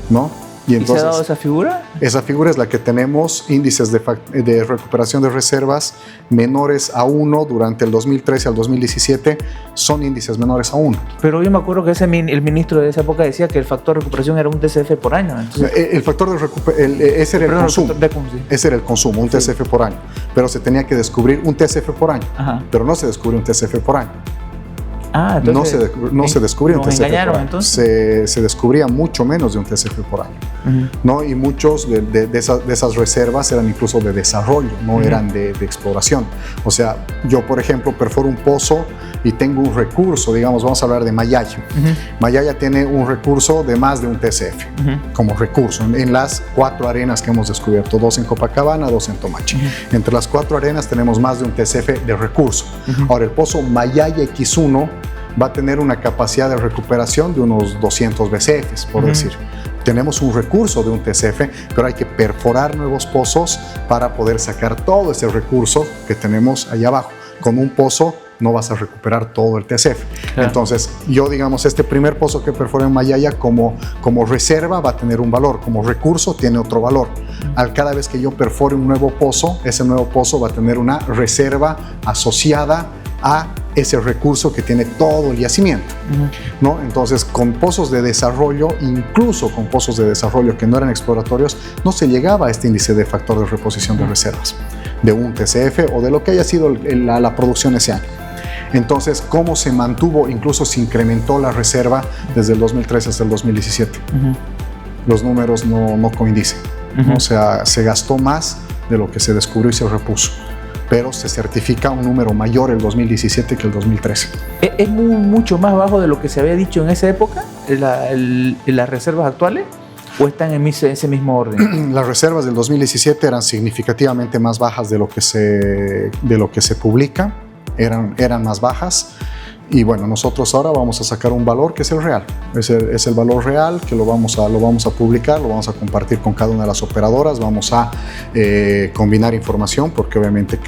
S2: ¿no? Y entonces,
S1: se ha dado esa figura?
S2: Esa figura es la que tenemos, índices de recuperación de reservas menores a 1 durante el 2013 al 2017, son índices menores a 1.
S1: Pero yo me acuerdo que el ministro de esa época decía que el factor de recuperación era un TCF por año. Entonces,
S2: el factor de recuperación, ese era el consumo. Ese era el consumo, un TCF por año. Pero se tenía que descubrir un TCF por año. Ajá. Pero no se descubrió un TCF por año.
S1: Entonces,
S2: no se descubría un TCF
S1: engañaron,
S2: por año.
S1: Entonces.
S2: Se descubría mucho menos de un TCF por año. ¿No? Y muchos de esas reservas eran incluso de desarrollo, no eran de exploración. O sea, yo, por ejemplo, perforo un pozo y tengo un recurso, digamos, vamos a hablar de Mayaya. Mayaya tiene un recurso de más de un TCF como recurso en las 4 arenas que hemos descubierto, 2 en Copacabana, 2 en Tomachi. Entre las 4 arenas tenemos más de un TCF de recurso. Ahora, el pozo Mayaya X1 va a tener una capacidad de recuperación de unos 200 BCFs, por decir. Tenemos un recurso de un TCF, pero hay que perforar nuevos pozos para poder sacar todo ese recurso que tenemos allá abajo. Con un pozo no vas a recuperar todo el TCF. Claro. Entonces, yo, digamos, este primer pozo que perforé en Mayaya como reserva va a tener un valor, como recurso tiene otro valor. Al cada vez que yo perfore un nuevo pozo, ese nuevo pozo va a tener una reserva asociada a ese recurso que tiene todo el yacimiento, ¿no? Entonces, con pozos de desarrollo, incluso con pozos de desarrollo que no eran exploratorios, no se llegaba a este índice de factor de reposición de reservas, de un TCF o de lo que haya sido la producción ese año. Entonces, ¿cómo se mantuvo? Incluso se incrementó la reserva desde el 2013 hasta el 2017. Los números no coinciden, ¿no? O sea, se gastó más de lo que se descubrió y se repuso, pero se certifica un número mayor el 2017 que el 2013.
S1: ¿Es mucho más bajo de lo que se había dicho en esa época, las reservas actuales, o están en ese mismo orden?
S2: Las reservas del 2017 eran significativamente más bajas de lo que se publica, eran más bajas. Y bueno, nosotros ahora vamos a sacar un valor que es el real. Es el valor real que lo vamos a publicar, lo vamos a compartir con cada una de las operadoras, vamos a combinar información porque obviamente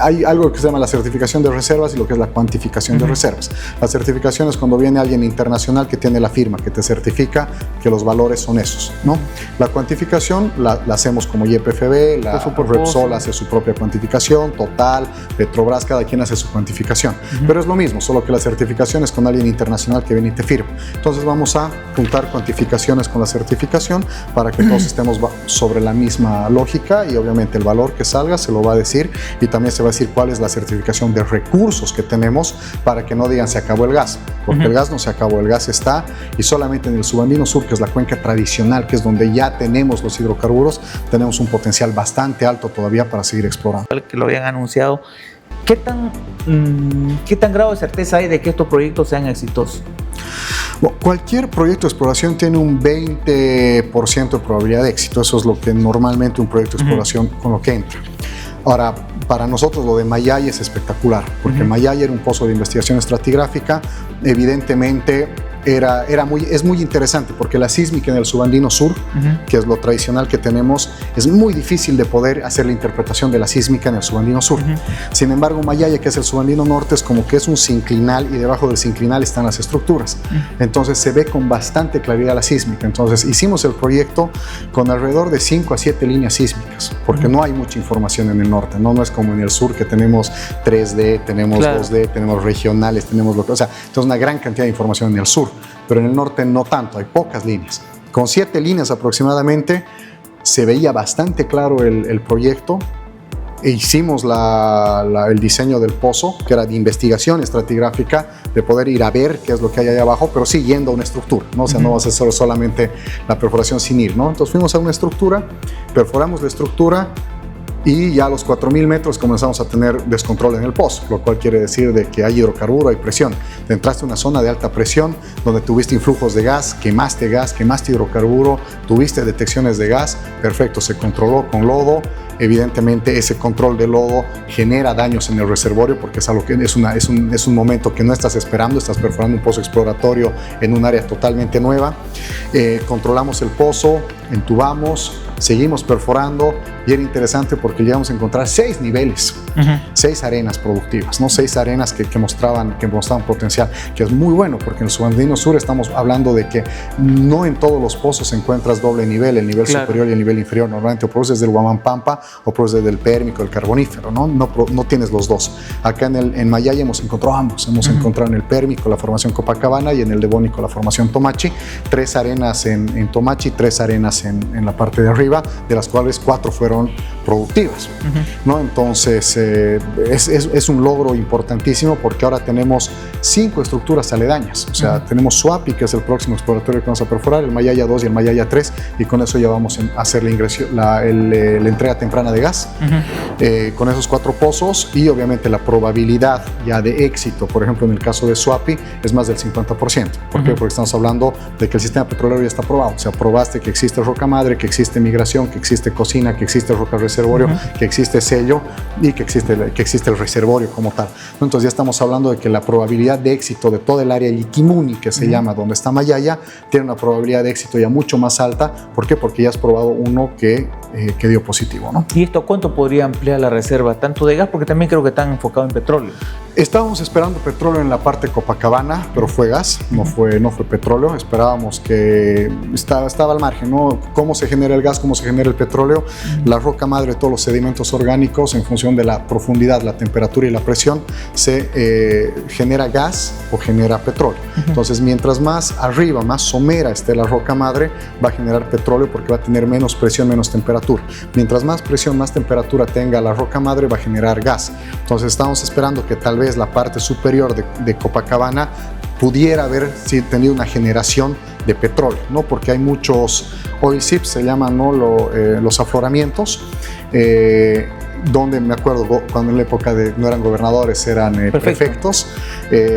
S2: hay algo que se llama la certificación de reservas y lo que es la cuantificación de reservas. La certificación es cuando viene alguien internacional que tiene la firma, que te certifica que los valores son esos, ¿no? La cuantificación la hacemos como YPFB, la Repsol hace su propia cuantificación, Total, Petrobras, cada quien hace su cuantificación. Pero es lo mismo, solo que la certificación es con alguien internacional que viene y te firma. Entonces vamos a juntar cuantificaciones con la certificación para que todos estemos sobre la misma lógica y obviamente el valor que salga se lo va a decir y también se va a decir cuál es la certificación de recursos que tenemos para que no digan se acabó el gas, porque el gas no se acabó, el gas está y solamente en el Subandino Sur, que es la cuenca tradicional, que es donde ya tenemos los hidrocarburos, tenemos un potencial bastante alto todavía para seguir explorando.
S1: Que lo habían anunciado. ¿Qué tan grado de certeza hay de que estos proyectos sean exitosos?
S2: Bueno, cualquier proyecto de exploración tiene un 20% de probabilidad de éxito. Eso es lo que normalmente un proyecto de exploración con lo que entra. Ahora, para nosotros lo de Mayaya es espectacular, porque Mayaya era un pozo de investigación estratigráfica. Evidentemente es muy interesante porque la sísmica en el Subandino Sur, que es lo tradicional que tenemos, es muy difícil de poder hacer la interpretación de la sísmica en el Subandino Sur. Sin embargo, Mayaya, que es el Subandino Norte, es como que es un sinclinal y debajo del sinclinal están las estructuras. Entonces se ve con bastante claridad la sísmica. Entonces hicimos el proyecto con alrededor de 5 a 7 líneas sísmicas, porque no hay mucha información en el norte, no es como en el sur que tenemos 3D, tenemos 2D, tenemos regionales, tenemos entonces una gran cantidad de información en el sur. Pero en el norte no tanto, hay pocas líneas. Con 7 líneas aproximadamente se veía bastante claro el proyecto. E hicimos el diseño del pozo, que era de investigación estratigráfica, de poder ir a ver qué es lo que hay allá abajo, pero siguiendo una estructura, ¿no? O sea, no vas a hacer solamente la perforación sin ir, ¿no? Entonces fuimos a una estructura, perforamos la estructura, y ya a los 4.000 metros comenzamos a tener descontrol en el pozo, lo cual quiere decir de que hay hidrocarburo, hay presión. Te entraste a una zona de alta presión donde tuviste influjos de gas, quemaste hidrocarburo, tuviste detecciones de gas, perfecto, se controló con lodo. Evidentemente ese control de lodo genera daños en el reservorio porque es algo que es un momento que no estás esperando, estás perforando un pozo exploratorio en un área totalmente nueva. Controlamos el pozo, entubamos, seguimos perforando y era interesante porque llegamos a encontrar 6 niveles, 6 arenas productivas, ¿no? 6 arenas que mostraban potencial, que es muy bueno porque en el subandino sur estamos hablando de que no en todos los pozos encuentras doble nivel, el nivel superior y el nivel inferior. Normalmente o produces del Huamampampa o produces del pérmico, el carbonífero, ¿no? No tienes los dos. Acá en Mayaya hemos encontrado ambos. Hemos encontrado en el pérmico la formación Copacabana y en el devónico la formación Tomachi. 3 arenas en Tomachi, 3 arenas en la parte de arriba, de las cuales 4 fueron productivas, ¿no? Entonces es un logro importantísimo porque ahora tenemos 5 estructuras aledañas. O sea, tenemos Suapi, que es el próximo exploratorio que vamos a perforar, el Mayaya 2 y el Mayaya 3, y con eso ya vamos a hacer la entrega temprana de gas con esos 4 pozos, y obviamente la probabilidad ya de éxito, por ejemplo en el caso de Suapi, es más del 50%. ¿Por qué? Porque estamos hablando de que el sistema petrolero ya está probado. O sea, probaste que existe roca madre, que existe migración, que existe cocina, que existe roca reservorio, que existe sello y que existe el reservorio como tal. Entonces ya estamos hablando de que la probabilidad de éxito de toda el área Liquimuni, que se llama donde está Mayaya, tiene una probabilidad de éxito ya mucho más alta. ¿Por qué? Porque ya has probado uno que dio positivo, ¿no?
S1: ¿Y esto cuánto podría ampliar la reserva, tanto de gas, porque también creo que están enfocados en petróleo?
S2: Estábamos esperando petróleo en la parte Copacabana, pero fue gas, no fue petróleo. Esperábamos que estaba al margen, ¿no? Cómo se genera el gas, cómo se genera el petróleo. La roca madre, todos los sedimentos orgánicos, en función de la profundidad, la temperatura y la presión, se genera gas o genera petróleo. Entonces, mientras más arriba, más somera esté la roca madre, va a generar petróleo porque va a tener menos presión, menos temperatura. Mientras más presión, más temperatura tenga la roca madre, va a generar gas. Entonces, estamos esperando que tal vez la parte superior de Copacabana pudiera haber tenido una generación de petróleo, ¿no? Porque hay muchos oil seeps, se llaman, ¿no? Los afloramientos, donde me acuerdo cuando en la época no eran gobernadores, eran prefectos.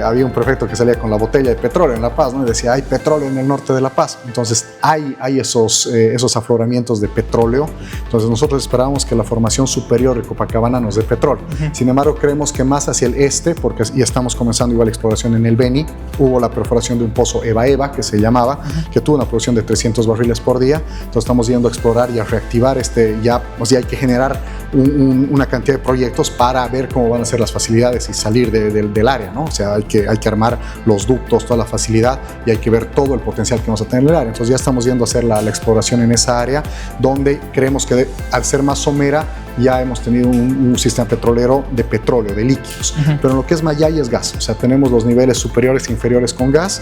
S2: Había un prefecto que salía con la botella de petróleo en La Paz, ¿no? Y decía, hay petróleo en el norte de La Paz. Entonces hay esos afloramientos de petróleo. Entonces nosotros esperábamos que la formación superior de Copacabana nos dé petróleo. Sin embargo, creemos que más hacia el este, porque ya estamos comenzando igual exploración en el Beni, hubo la perforación de un pozo Eva, que se llamaba, que tuvo una producción de 300 barriles por día. Entonces estamos yendo a explorar y a reactivar o sea, hay que generar una cantidad de proyectos para ver cómo van a ser las facilidades y salir del área, ¿no? O sea, hay que armar los ductos, toda la facilidad, y hay que ver todo el potencial que vamos a tener en el área. Entonces ya estamos yendo a hacer la exploración en esa área, donde creemos que al ser más somera ya hemos tenido un sistema petrolero de petróleo, de líquidos. Pero en lo que es Mayaya es gas. O sea, tenemos los niveles superiores e inferiores con gas,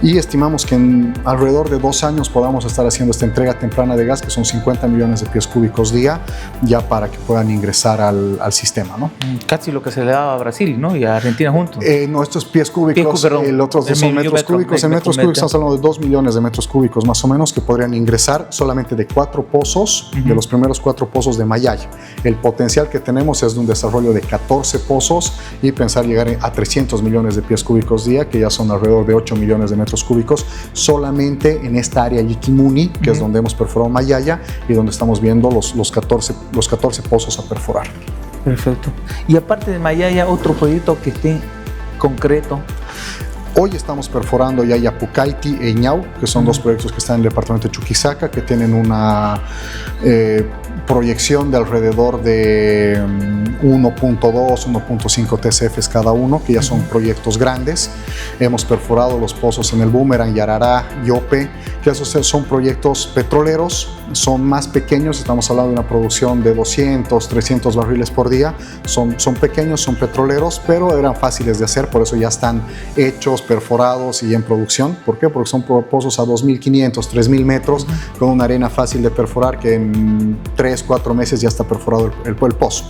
S2: y estimamos que en alrededor de 2 años podamos estar haciendo esta entrega temprana de gas, que son 50 millones de pies cúbicos día, ya para que puedan ingresar al sistema, ¿no?
S1: Casi lo que se le daba a Brasil, ¿no? Y a Argentina juntos.
S2: No, estos pies cúbicos, el otro son metros cúbicos. En metros cúbicos estamos hablando de 2 millones de metros cúbicos más o menos, que podrían ingresar solamente de 4 pozos, de los primeros 4 pozos de Mayaya. El potencial que tenemos es de un desarrollo de 14 pozos y pensar llegar a 300 millones de pies cúbicos día, que ya son alrededor de 8 millones de metros cúbicos, solamente en esta área Liquimuni, que es donde hemos perforado Mayaya y donde estamos viendo los 14 pozos a perforar.
S1: Perfecto. Y aparte de Mayaya, otro proyecto que esté concreto.
S2: Hoy estamos perforando ya Yapucaiti e Ñau, que son 2 proyectos que están en el departamento de Chuquisaca, que tienen una proyección de alrededor de 1.2, 1.5 TCFs cada uno, que ya son proyectos grandes. Hemos perforado los pozos en el Boomerang, Yarará, Yope, que esos son proyectos petroleros, son más pequeños, estamos hablando de una producción de 200, 300 barriles por día, son pequeños, son petroleros, pero eran fáciles de hacer, por eso ya están hechos, perforados y en producción. ¿Por qué? Porque son pozos a 2.500, 3.000 metros, con una arena fácil de perforar, que en 3-4 meses ya está perforado el pozo.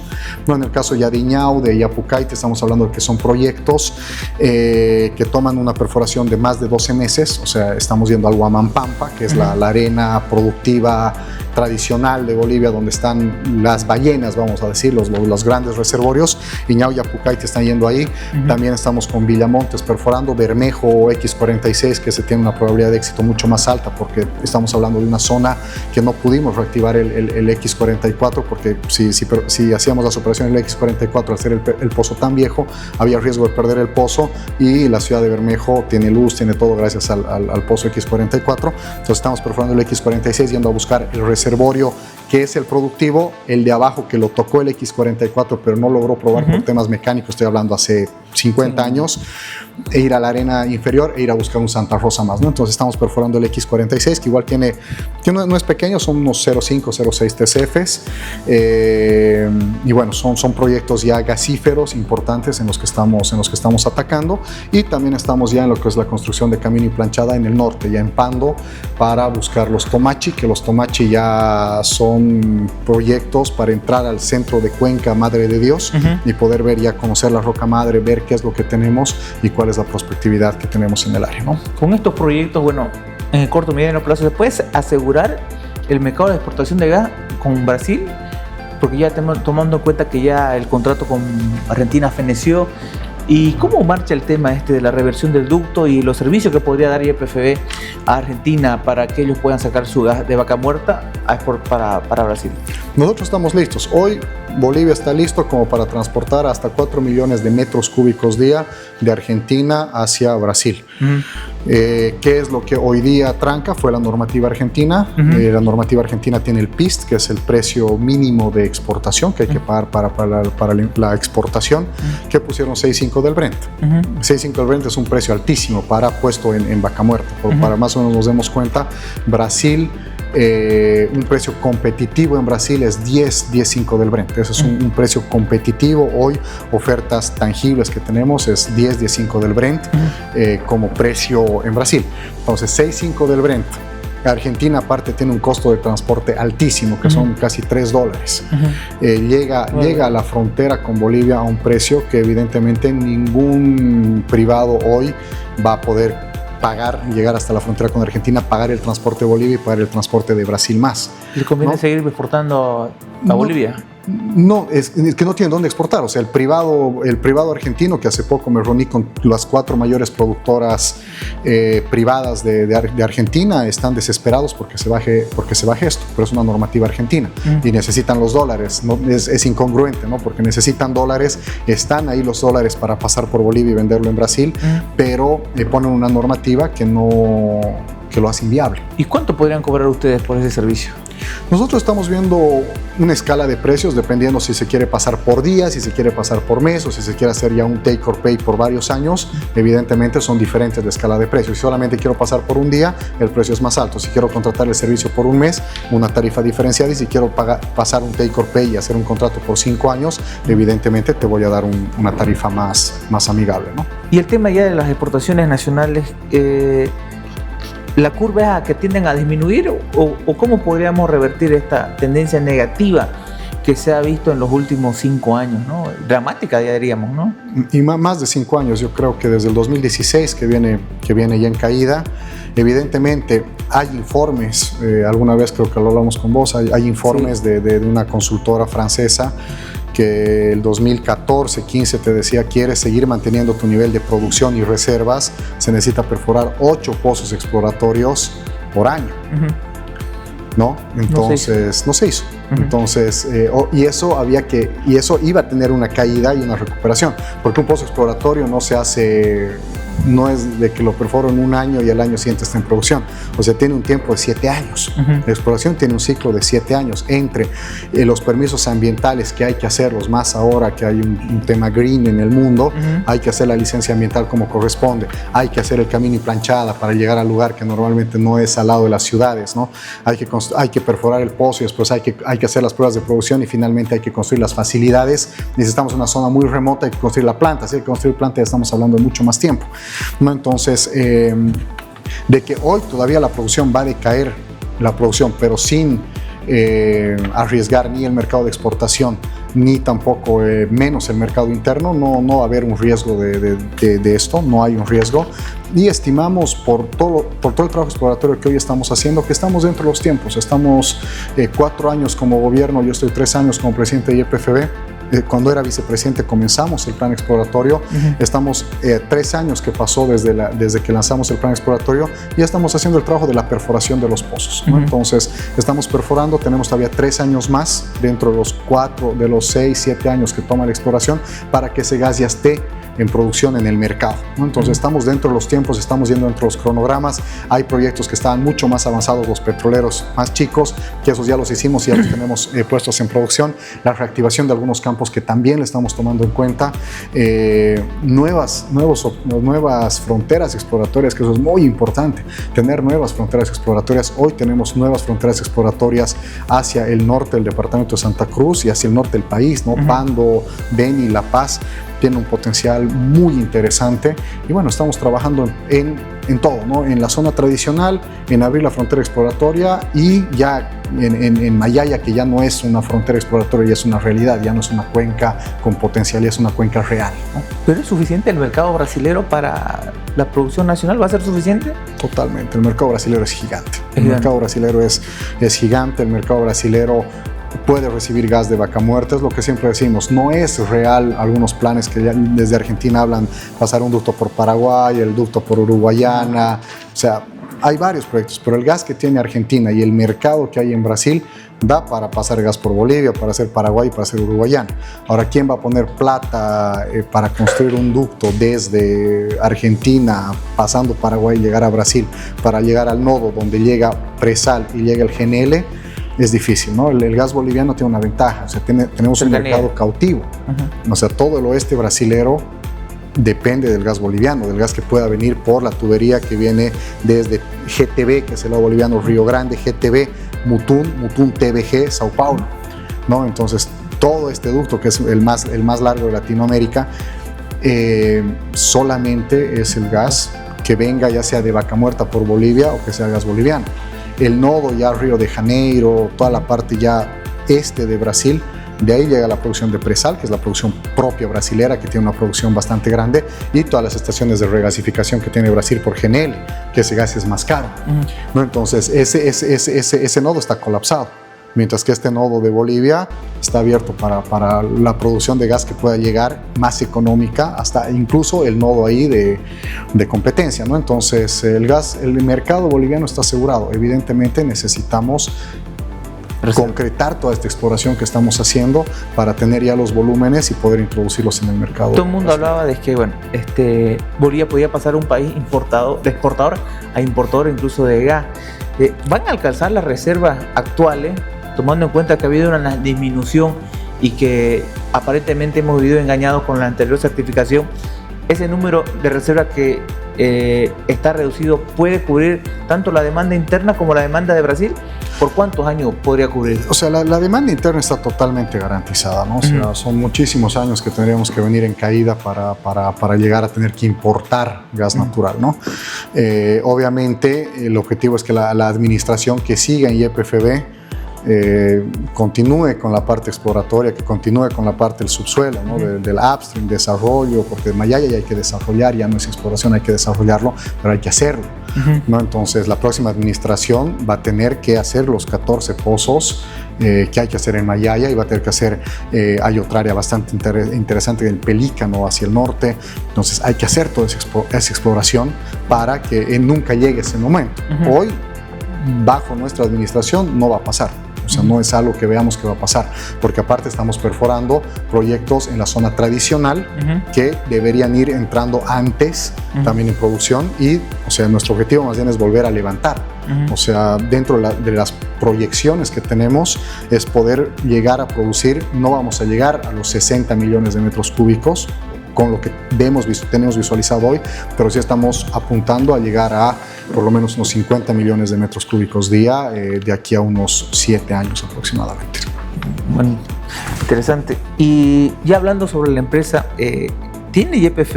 S2: No, en el caso ya de Iñau, de Yapucaiti, estamos hablando de que son proyectos que toman una perforación de más de 12 meses, o sea, estamos yendo al Huamampampa, que es la arena productiva tradicional de Bolivia, donde están las ballenas, vamos a decir, los grandes reservorios. Iñau y Apucay están yendo ahí. También estamos con Villamontes perforando, Bermejo X46, que se tiene una probabilidad de éxito mucho más alta, porque estamos hablando de una zona que no pudimos reactivar el X44, porque si hacíamos las operaciones del X44 al ser el pozo tan viejo, había riesgo de perder el pozo, y la ciudad de Bermejo tiene luz, tiene todo gracias al pozo X44. Entonces estamos perforando el X46, yendo a buscar el reservorio que es el productivo, el de abajo que lo tocó el X44 pero no logró probar por temas mecánicos, estoy hablando hace 50 años, e ir a la arena inferior e ir a buscar un Santa Rosa más, ¿no? Entonces estamos perforando el X46, que igual no es pequeño, son unos 0.5, 0.6 TCFs, y bueno, son proyectos ya gasíferos importantes en los que estamos atacando, y también estamos ya en lo que es la construcción de camino y planchada en el norte, ya en Pando, para buscar los Tomachi, que los Tomachi ya son proyectos para entrar al centro de Cuenca Madre de Dios y poder ver, ya conocer la roca madre, ver qué es lo que tenemos y cuál es la prospectividad que tenemos en el área, ¿no?
S1: Con estos proyectos, bueno, en el corto y mediano plazo, ¿se puede asegurar el mercado de exportación de gas con Brasil? Porque ya tomando en cuenta que ya el contrato con Argentina feneció. ¿Y cómo marcha el tema de la reversión del ducto y los servicios que podría dar YPFB a Argentina para que ellos puedan sacar su gas de vaca muerta para Brasil?
S2: Nosotros estamos listos. Hoy Bolivia está listo como para transportar hasta 4 millones de metros cúbicos día de Argentina hacia Brasil. ¿Qué es lo que hoy día tranca? Fue la normativa argentina. La normativa argentina tiene el PIST, que es el precio mínimo de exportación que hay que pagar para la exportación, que pusieron 6.5 del Brent. 6.5 del Brent es un precio altísimo puesto en vaca muerta. Para más o menos nos demos cuenta, Brasil, un precio competitivo en Brasil es 10.5 del Brent. Ese es un precio competitivo. Hoy, ofertas tangibles que tenemos es 10.5 del Brent como precio en Brasil. Entonces, 6.5 del Brent. Argentina aparte tiene un costo de transporte altísimo, que son casi $3. Llega a la frontera con Bolivia a un precio que evidentemente ningún privado hoy va a poder pagar, llegar hasta la frontera con Argentina, pagar el transporte de Bolivia y pagar el transporte de Brasil más.
S1: ¿Le conviene seguir exportando a Bolivia?
S2: No, es que no tienen dónde exportar. O sea, el privado argentino, que hace poco me reuní con las 4 mayores productoras privadas de Argentina, están desesperados porque se baje esto, pero es una normativa argentina y necesitan los dólares. ¿No? Es incongruente, ¿no? Porque necesitan dólares, están ahí los dólares para pasar por Bolivia y venderlo en Brasil, pero ponen una normativa que lo hace inviable.
S1: ¿Y cuánto podrían cobrar ustedes por ese servicio?
S2: Nosotros estamos viendo una escala de precios dependiendo si se quiere pasar por día, si se quiere pasar por mes o si se quiere hacer ya un take or pay por varios años. Evidentemente son diferentes de escala de precios. Si solamente quiero pasar por un día, el precio es más alto. Si quiero contratar el servicio por un mes, una tarifa diferenciada, y si quiero pasar un take or pay y hacer un contrato por 5 años, evidentemente te voy a dar una tarifa más amigable, ¿no?
S1: Y el tema ya de las exportaciones nacionales, ¿la curva es que tienden a disminuir o cómo podríamos revertir esta tendencia negativa que se ha visto en los últimos 5 años, ¿no? Dramática, ya diríamos, ¿no?
S2: Y más de 5 años, yo creo que desde el 2016 que viene ya en caída. Evidentemente hay informes, alguna vez creo que lo hablamos con vos, hay informes de una consultora francesa que el 2014-15 te decía: quieres seguir manteniendo tu nivel de producción y reservas, se necesita perforar 8 pozos exploratorios por año. ¿No? Entonces no se hizo. Entonces, y eso iba a tener una caída y una recuperación, porque un pozo exploratorio no se hace, no es de que lo perforo en un año y al año siguiente está en producción. O sea, tiene un tiempo de 7 años. La exploración tiene un ciclo de 7 años entre los permisos ambientales que hay que hacerlos, más ahora que hay un tema green en el mundo. Hay que hacer la licencia ambiental como corresponde, hay que hacer el camino y planchada para llegar al lugar que normalmente no es al lado de las ciudades, ¿no? Hay que perforar el pozo y después hay que hacer las pruebas de producción y finalmente hay que construir las facilidades. Necesitamos una zona muy remota, hay que construir la planta. Si hay que construir planta, ya estamos hablando de mucho más tiempo, ¿no? Entonces, de que hoy todavía la producción va a decaer, pero sin arriesgar ni el mercado de exportación ni tampoco menos el mercado interno. No va a haber un riesgo de esto, no hay un riesgo. Y estimamos por todo el trabajo exploratorio que hoy estamos haciendo, que estamos dentro de los tiempos. Estamos 4 años como gobierno, yo estoy 3 años como presidente de YPFB. Cuando era vicepresidente comenzamos el plan exploratorio. Estamos 3 años que pasó desde que lanzamos el plan exploratorio, y ya estamos haciendo el trabajo de la perforación de los pozos, ¿no? Entonces estamos perforando, tenemos todavía 3 años más dentro de los 6, 7 años que toma la exploración para que ese gas ya esté en producción en el mercado, ¿no? Entonces estamos dentro de los tiempos, estamos yendo dentro de los cronogramas. Hay proyectos que estaban mucho más avanzados, los petroleros más chicos, que esos ya los hicimos y ya los tenemos puestos en producción. La reactivación de algunos campos que también le estamos tomando en cuenta. Nuevas fronteras exploratorias, que eso es muy importante, tener nuevas fronteras exploratorias. Hoy tenemos nuevas fronteras exploratorias hacia el norte del departamento de Santa Cruz y hacia el norte del país, ¿no? Pando, Beni, La Paz. Tiene un potencial muy interesante, y bueno, estamos trabajando en todo, ¿no? En la zona tradicional, en abrir la frontera exploratoria, y ya en Mayaya, que ya no es una frontera exploratoria, ya es una realidad, ya no es una cuenca con potencial, ya es una cuenca real, ¿no?
S1: ¿Pero es suficiente el mercado brasilero para la producción nacional? ¿Va a ser suficiente?
S2: Totalmente, el mercado brasilero es gigante. El mercado brasilero es gigante, el mercado brasilero puede recibir gas de Vaca Muerta. Es lo que siempre decimos, no es real algunos planes que ya desde Argentina hablan, pasar un ducto por Paraguay, el ducto por Uruguayana, o sea, hay varios proyectos, pero el gas que tiene Argentina y el mercado que hay en Brasil da para pasar gas por Bolivia, para hacer Paraguay, para hacer Uruguayana. Ahora, ¿quién va a poner plata para construir un ducto desde Argentina, pasando Paraguay, llegar a Brasil, para llegar al nodo donde llega Presal y llega el GNL? Es difícil, ¿no? El gas boliviano tiene una ventaja, o sea, tenemos un mercado cautivo. O sea, todo el oeste brasilero depende del gas boliviano, del gas que pueda venir por la tubería que viene desde GTB, que es el lado boliviano, Río Grande, GTB, Mutún TBG, Sao Paulo, ¿no? Entonces, todo este ducto, que es el más largo de Latinoamérica, solamente es el gas que venga ya sea de Vaca Muerta por Bolivia o que sea gas boliviano. El nodo ya Río de Janeiro, toda la parte ya este de Brasil, de ahí llega la producción de Presal, que es la producción propia brasilera, que tiene una producción bastante grande, y todas las estaciones de regasificación que tiene Brasil por GNL, que ese gas es más caro, ¿no? Entonces ese nodo está colapsado, mientras que este nodo de Bolivia está abierto para la producción de gas que pueda llegar más económica, hasta incluso el nodo ahí de competencia, ¿no? Entonces el mercado boliviano está asegurado. Evidentemente necesitamos concretar toda esta exploración que estamos haciendo para tener ya los volúmenes y poder introducirlos en el mercado.
S1: Todo el mundo hablaba de que Bolivia podía pasar un país de exportador a importador incluso de gas. ¿Van a alcanzar las reservas actuales, tomando en cuenta que ha habido una disminución y que aparentemente hemos vivido engañados con la anterior certificación? ¿Ese número de reservas que está reducido puede cubrir tanto la demanda interna como la demanda de Brasil? ¿Por cuántos años podría cubrir?
S2: O sea, la demanda interna está totalmente garantizada, ¿no? O sea, son muchísimos años que tendríamos que venir en caída para llegar a tener que importar gas natural, ¿no? Obviamente, el objetivo es que la administración que siga en YPFB continúe con la parte exploratoria, que continúe con la parte del subsuelo, ¿no? del upstream, desarrollo, porque Mayaya ya hay que desarrollar, ya no es exploración, hay que desarrollarlo, pero hay que hacerlo, ¿no? Entonces la próxima administración va a tener que hacer los 14 pozos que hay que hacer en Mayaya, y va a tener que hacer, hay otra área bastante interesante del Pelícano hacia el norte. Entonces hay que hacer toda esa exploración para que nunca llegue ese momento. Hoy, bajo nuestra administración, no va a pasar. O sea, no es algo que veamos que va a pasar, porque aparte estamos perforando proyectos en la zona tradicional que deberían ir entrando antes también en producción, y, o sea, nuestro objetivo más bien es volver a levantar. O sea, dentro de las proyecciones que tenemos es poder llegar a producir, no vamos a llegar a los 60 millones de metros cúbicos, con lo que tenemos visualizado hoy, pero sí estamos apuntando a llegar a por lo menos unos 50 millones de metros cúbicos día de aquí a unos 7 años aproximadamente.
S1: Bueno, interesante. Y ya hablando sobre la empresa, ¿tiene YPF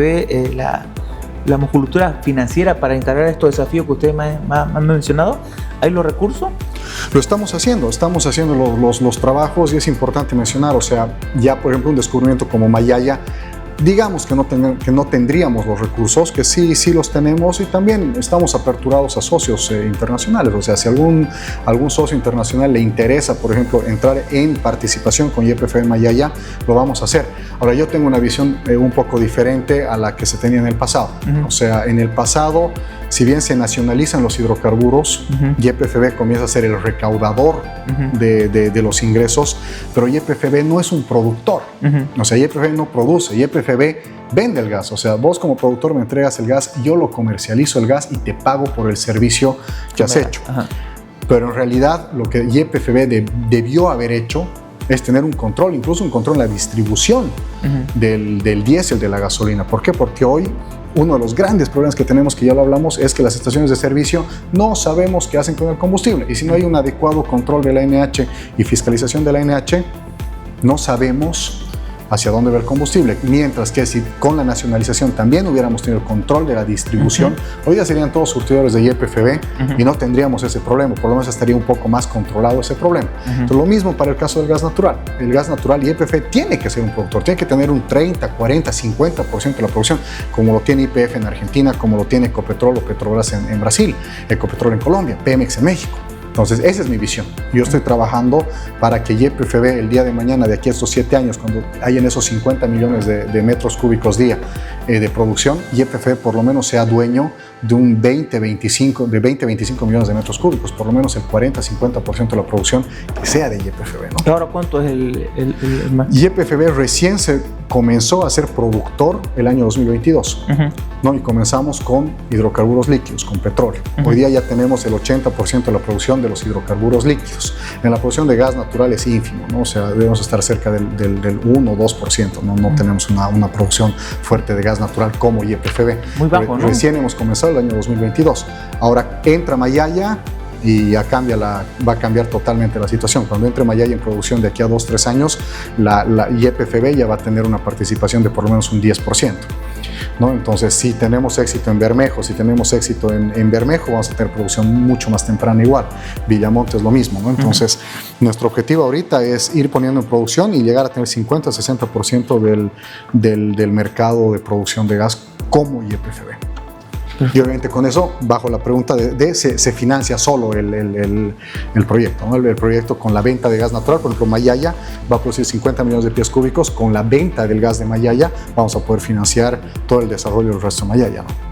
S1: la musculatura financiera para encarar estos desafíos que ustedes me han mencionado? ¿Hay los recursos?
S2: Lo estamos haciendo los trabajos, y es importante mencionar, o sea, ya por ejemplo un descubrimiento como Mayaya, digamos que no tendríamos los recursos, que sí los tenemos, y también estamos aperturados a socios internacionales. O sea, si algún socio internacional le interesa, por ejemplo, entrar en participación con YPF Mayaya, lo vamos a hacer. Ahora, yo tengo una visión un poco diferente a la que se tenía en el pasado. O sea, en el pasado, si bien se nacionalizan los hidrocarburos, YPFB comienza a ser el recaudador de los ingresos, pero YPFB no es un productor. O sea, YPFB no produce, YPFB vende el gas. O sea, vos como productor me entregas el gas, yo lo comercializo el gas y te pago por el servicio que has hecho. Pero en realidad lo que YPFB debió haber hecho es tener un control, incluso un control en la distribución del diésel, de la gasolina. ¿Por qué? Porque hoy uno de los grandes problemas que tenemos, que ya lo hablamos, es que las estaciones de servicio no sabemos qué hacen con el combustible. Y si no hay un adecuado control de la ANH y fiscalización de la ANH, no sabemos hacia dónde va el combustible. Mientras que si con la nacionalización también hubiéramos tenido el control de la distribución, hoy ya serían todos surtidores de YPFB y no tendríamos ese problema. Por lo menos estaría un poco más controlado ese problema. Entonces, lo mismo para el caso del gas natural. El gas natural, YPF tiene que ser un productor, tiene que tener un 30, 40, 50% de la producción, como lo tiene YPF en Argentina, como lo tiene Ecopetrol o Petrobras en Brasil, Ecopetrol en Colombia, Pemex en México. Entonces, esa es mi visión. Yo estoy trabajando para que YPFB el día de mañana, de aquí a estos 7 años, cuando hayan esos 50 millones de metros cúbicos día de producción, YPFB por lo menos sea dueño de un 20-25 millones de metros cúbicos, por lo menos el 40-50% de la producción que sea de YPFB, ¿no?
S1: ¿Ahora cuánto es el más?
S2: YPFB recién se comenzó a ser productor el año 2022, ¿no? Y comenzamos con hidrocarburos líquidos, con petróleo. Hoy día ya tenemos el 80% de la producción de los hidrocarburos líquidos. En la producción de gas natural es ínfimo, ¿no? O sea, debemos estar cerca del 1 o 2%, ¿no? No tenemos una producción fuerte de gas natural como YPFB.
S1: Muy bajo, ¿no?
S2: Recién hemos comenzado el año 2022. Ahora entra Mayaya y ya va a cambiar totalmente la situación. Cuando entre Mayaya en producción de aquí a 2-3 años, la YPFB ya va a tener una participación de por lo menos un 10%. ¿No? Entonces, si tenemos éxito en Bermejo, si tenemos éxito en Bermejo, vamos a tener producción mucho más temprana igual. Villamonte es lo mismo, ¿no? Entonces, nuestro objetivo ahorita es ir poniendo en producción y llegar a tener 50-60% del mercado de producción de gas como YPFB. Y obviamente con eso, bajo la pregunta se financia solo el proyecto, ¿no? El proyecto con la venta de gas natural. Por ejemplo, Mayaya va a producir 50 millones de pies cúbicos. Con la venta del gas de Mayaya vamos a poder financiar todo el desarrollo del resto de Mayaya, ¿no?